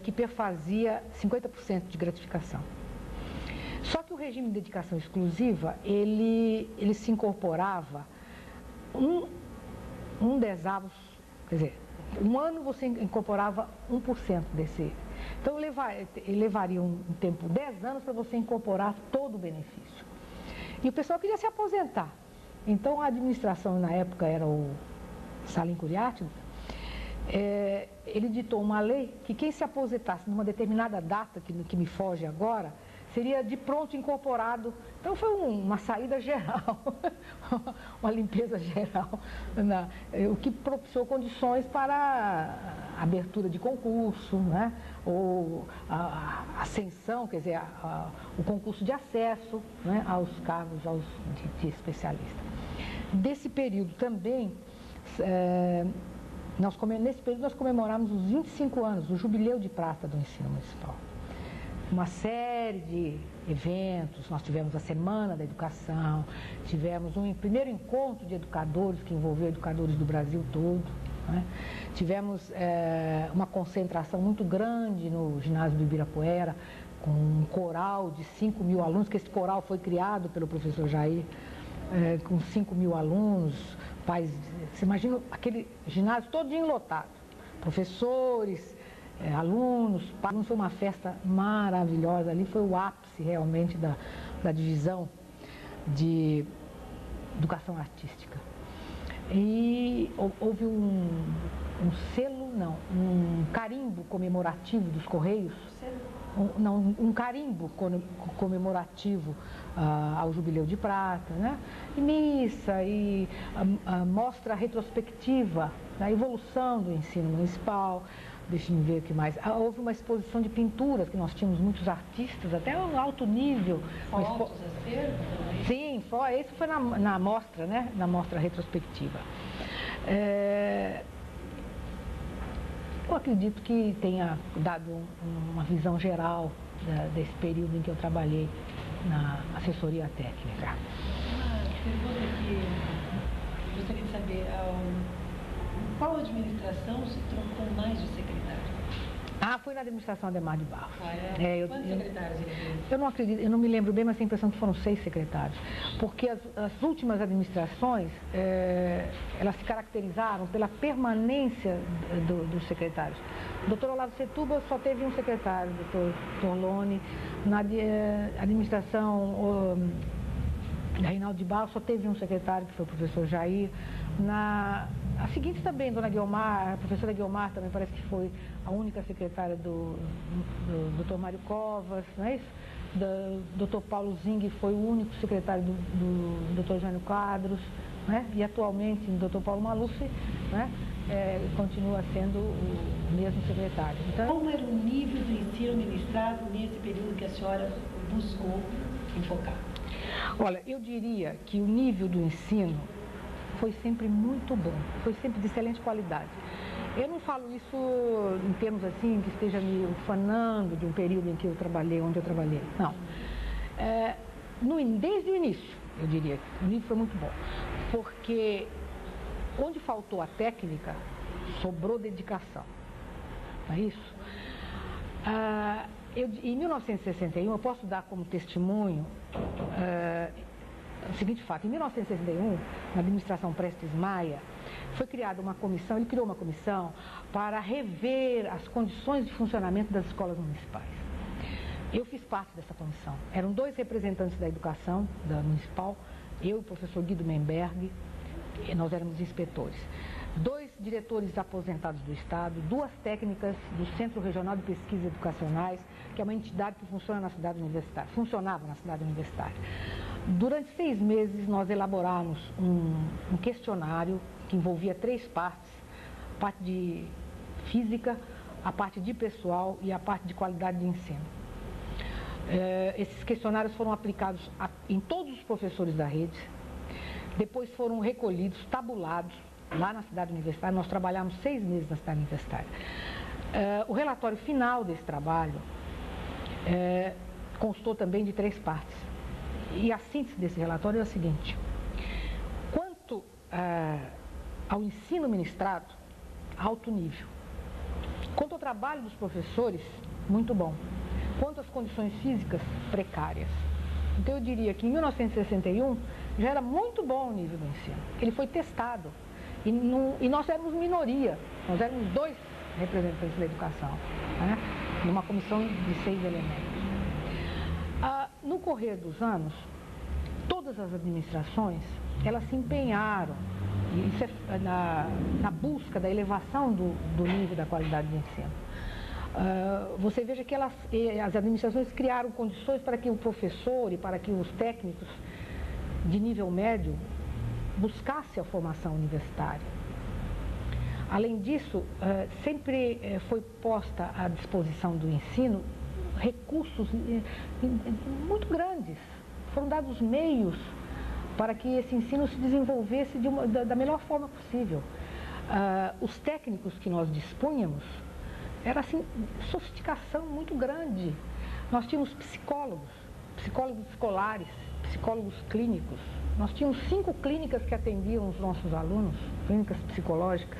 que perfazia 50% de gratificação. Só que o regime de dedicação exclusiva, ele se incorporava um desavos, quer dizer, um ano você incorporava 1% desse. Então, levaria um tempo, 10 anos, para você incorporar todo o benefício. E o pessoal queria se aposentar. Então, a administração, na época, era o Salim Curiátides, ele ditou uma lei que quem se aposentasse numa determinada data, que me foge agora, seria de pronto incorporado. Então foi uma saída geral, uma limpeza geral, o que propiciou condições para a abertura de concurso, né? Ou a ascensão, quer dizer, o concurso de acesso, né? Aos cargos de especialista. Desse período também, nesse período nós comemoramos os 25 anos, o jubileu de prata do ensino municipal. uma série de eventos. Nós tivemos a Semana da Educação, tivemos um primeiro encontro de educadores que envolveu educadores do Brasil todo, né? Tivemos uma concentração muito grande no ginásio do Ibirapuera, com um coral de 5.000 alunos, que esse coral foi criado pelo professor Jair, com 5.000 alunos, pais. Você imagina aquele ginásio todinho lotado, professores, alunos, pais. Foi uma festa maravilhosa, ali foi o ápice realmente da divisão de educação artística. E houve um carimbo comemorativo dos Correios, um carimbo comemorativo ao Jubileu de Prata, né? E missa, e mostra retrospectiva da evolução do ensino municipal. Deixa-me ver o que mais. Houve uma exposição de pinturas, que nós tínhamos muitos artistas, até um alto nível. Fotos, acervos também? Sim, isso foi na mostra, né? Na mostra retrospectiva. Eu acredito que tenha dado uma visão geral desse período em que eu trabalhei na assessoria técnica. Uma pergunta que eu gostaria de saber, qual administração se trocou mais de secretário? Foi na administração Adhemar de Barros. Quantos secretários ele teve? Eu não acredito, eu não me lembro bem, mas tenho a impressão que foram 6 secretários. Porque as últimas administrações, elas se caracterizaram pela permanência dos secretários. O doutor Olavo Setúbal só teve um secretário, o doutor Torlone. Na administração da Reinaldo de Barros só teve um secretário, que foi o professor Jair. A seguinte também, dona Guiomar, a professora Guiomar também parece que foi a única secretária do Dr. Mário Covas, não é isso? Do Dr. Paulo Zing foi o único secretário do Dr. Jânio Quadros, né? E atualmente o Dr. Paulo Maluf, né? Continua sendo o mesmo secretário. Então, como era o nível do ensino ministrado nesse período que a senhora buscou enfocar? Olha, eu diria que o nível do ensino foi sempre muito bom, foi sempre de excelente qualidade. Eu não falo isso em termos assim, que esteja me ufanando de um período em que eu trabalhei, onde eu trabalhei. Não. Desde o início, eu diria que o nível foi muito bom. Porque onde faltou a técnica, sobrou dedicação. Não é isso? Em 1961, eu posso dar como testemunho o seguinte fato: em 1961, na administração Prestes Maia, foi criada uma comissão, ele criou uma comissão para rever as condições de funcionamento das escolas municipais. Eu fiz parte dessa comissão. Eram 2 representantes da educação da municipal, eu e o professor Guido Menberg, e nós éramos inspetores. 2 diretores aposentados do Estado, 2 técnicas do Centro Regional de Pesquisas Educacionais, que é uma entidade que funcionava na cidade universitária. Durante 6 meses, nós elaboramos um questionário que envolvia 3 partes: a parte de física, a parte de pessoal e a parte de qualidade de ensino. Esses questionários foram aplicados em todos os professores da rede, depois foram recolhidos, tabulados, lá na cidade universitária. Nós trabalhamos 6 meses na cidade universitária. O relatório final desse trabalho constou também de 3 partes. E a síntese desse relatório é a seguinte: quanto ao ensino ministrado, alto nível. Quanto ao trabalho dos professores, muito bom. Quanto às condições físicas, precárias. Então eu diria que em 1961 já era muito bom o nível do ensino. Ele foi testado. E nós éramos minoria, nós éramos 2 representantes da educação, né? Numa comissão de 6 elementos. No correr dos anos, todas as administrações, elas se empenharam isso na busca da elevação do nível da qualidade de ensino. Você veja que as administrações criaram condições para que o professor e para que os técnicos de nível médio buscasse a formação universitária. Além disso, sempre foi posta à disposição do ensino recursos muito grandes. Foram dados meios para que esse ensino se desenvolvesse da melhor forma possível. Os técnicos que nós dispunhamos, era assim, sofisticação muito grande. Nós tínhamos psicólogos, psicólogos escolares, psicólogos clínicos. Nós tínhamos 5 clínicas que atendiam os nossos alunos, clínicas psicológicas.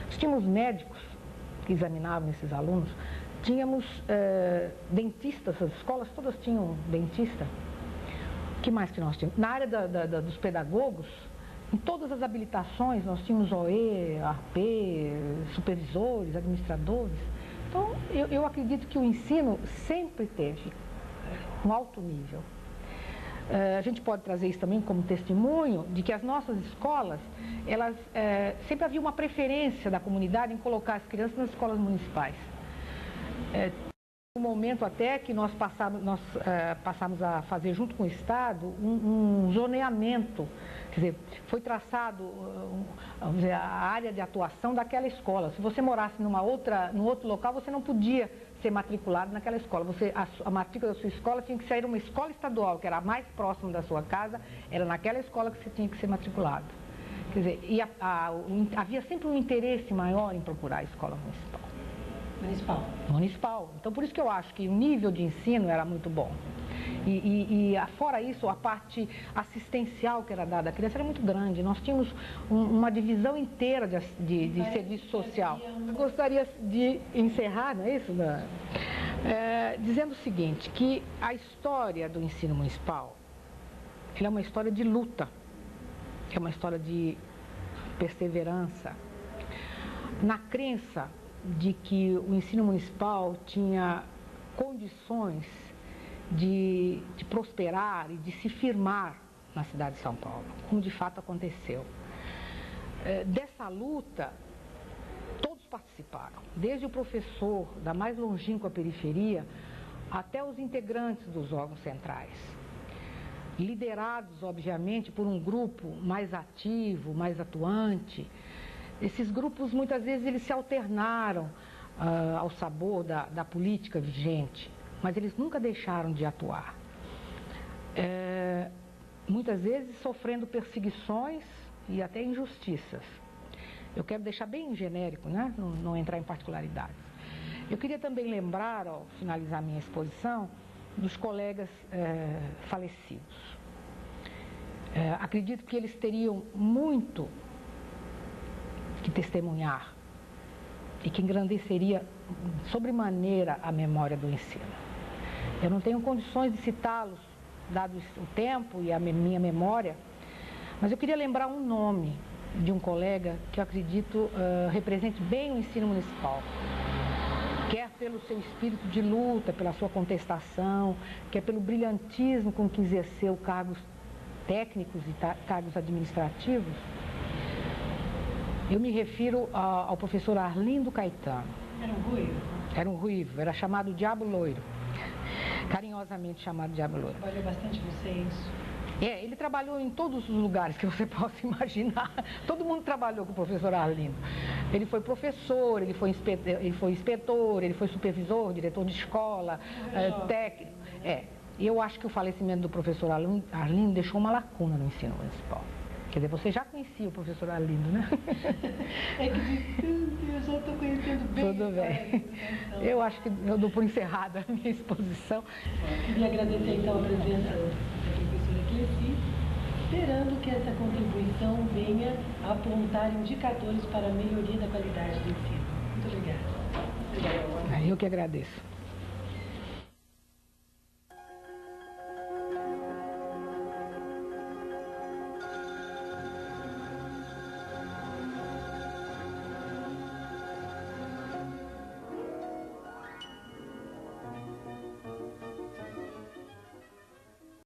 Nós tínhamos médicos que examinavam esses alunos. Tínhamos dentistas, as escolas todas tinham dentista. O que mais que nós tínhamos? Na área dos pedagogos, em todas as habilitações, nós tínhamos OE, AP, supervisores, administradores. Então, eu acredito que o ensino sempre teve um alto nível. A gente pode trazer isso também como testemunho de que as nossas escolas, elas sempre havia uma preferência da comunidade em colocar as crianças nas escolas municipais. No momento até que nós passamos a fazer junto com o Estado um zoneamento, quer dizer, foi traçado vamos dizer, a área de atuação daquela escola. Se você morasse num outro local, você não podia ser matriculado naquela escola. A matrícula da sua escola tinha que ser uma escola estadual, que era a mais próxima da sua casa, era naquela escola que você tinha que ser matriculado. Quer dizer, havia sempre um interesse maior em procurar a escola municipal. Municipal. Então, por isso que eu acho que o nível de ensino era muito bom. E fora isso, a parte assistencial que era dada à criança era muito grande. Nós tínhamos uma divisão inteira de serviço social. Eu gostaria de encerrar, não é isso, dizendo o seguinte, que a história do ensino municipal é uma história de luta, é uma história de perseverança, na crença de que o ensino municipal tinha condições de prosperar e de se firmar na cidade de São Paulo, como de fato aconteceu. Dessa luta, todos participaram, desde o professor da mais longínqua periferia até os integrantes dos órgãos centrais, liderados, obviamente, por um grupo mais ativo, mais atuante. Esses grupos, muitas vezes, eles se alternaram ao sabor da política vigente, mas eles nunca deixaram de atuar. Muitas vezes sofrendo perseguições e até injustiças. Eu quero deixar bem genérico, né? Não entrar em particularidades. Eu queria também lembrar, ao finalizar minha exposição, dos colegas falecidos. Acredito que eles teriam muito que testemunhar e que engrandeceria sobremaneira a memória do ensino. Eu não tenho condições de citá-los, dado o tempo e a minha memória, mas eu queria lembrar um nome de um colega que eu acredito represente bem o ensino municipal, quer pelo seu espírito de luta, pela sua contestação, quer pelo brilhantismo com que exerceu cargos técnicos e cargos administrativos. Eu me refiro ao professor Arlindo Caetano. Era um ruivo? Era um ruivo, era chamado Diabo Loiro. Carinhosamente chamado Diabo Loiro. Trabalhou bastante com vocês? Ele trabalhou em todos os lugares que você possa imaginar. Todo mundo trabalhou com o professor Arlindo. Ele foi professor, ele foi inspetor, ele foi supervisor, diretor de escola, técnico. E eu acho que o falecimento do professor Arlindo deixou uma lacuna no ensino municipal. Quer dizer, você já conhecia o professor Arlindo, né? É que eu já estou conhecendo bem. Tudo bem. Eu acho que eu dou por encerrada a minha exposição. Queria agradecer então a presença da professora Cleci, esperando que essa contribuição venha a apontar indicadores para a melhoria da qualidade do ensino. Muito obrigada. Eu que agradeço.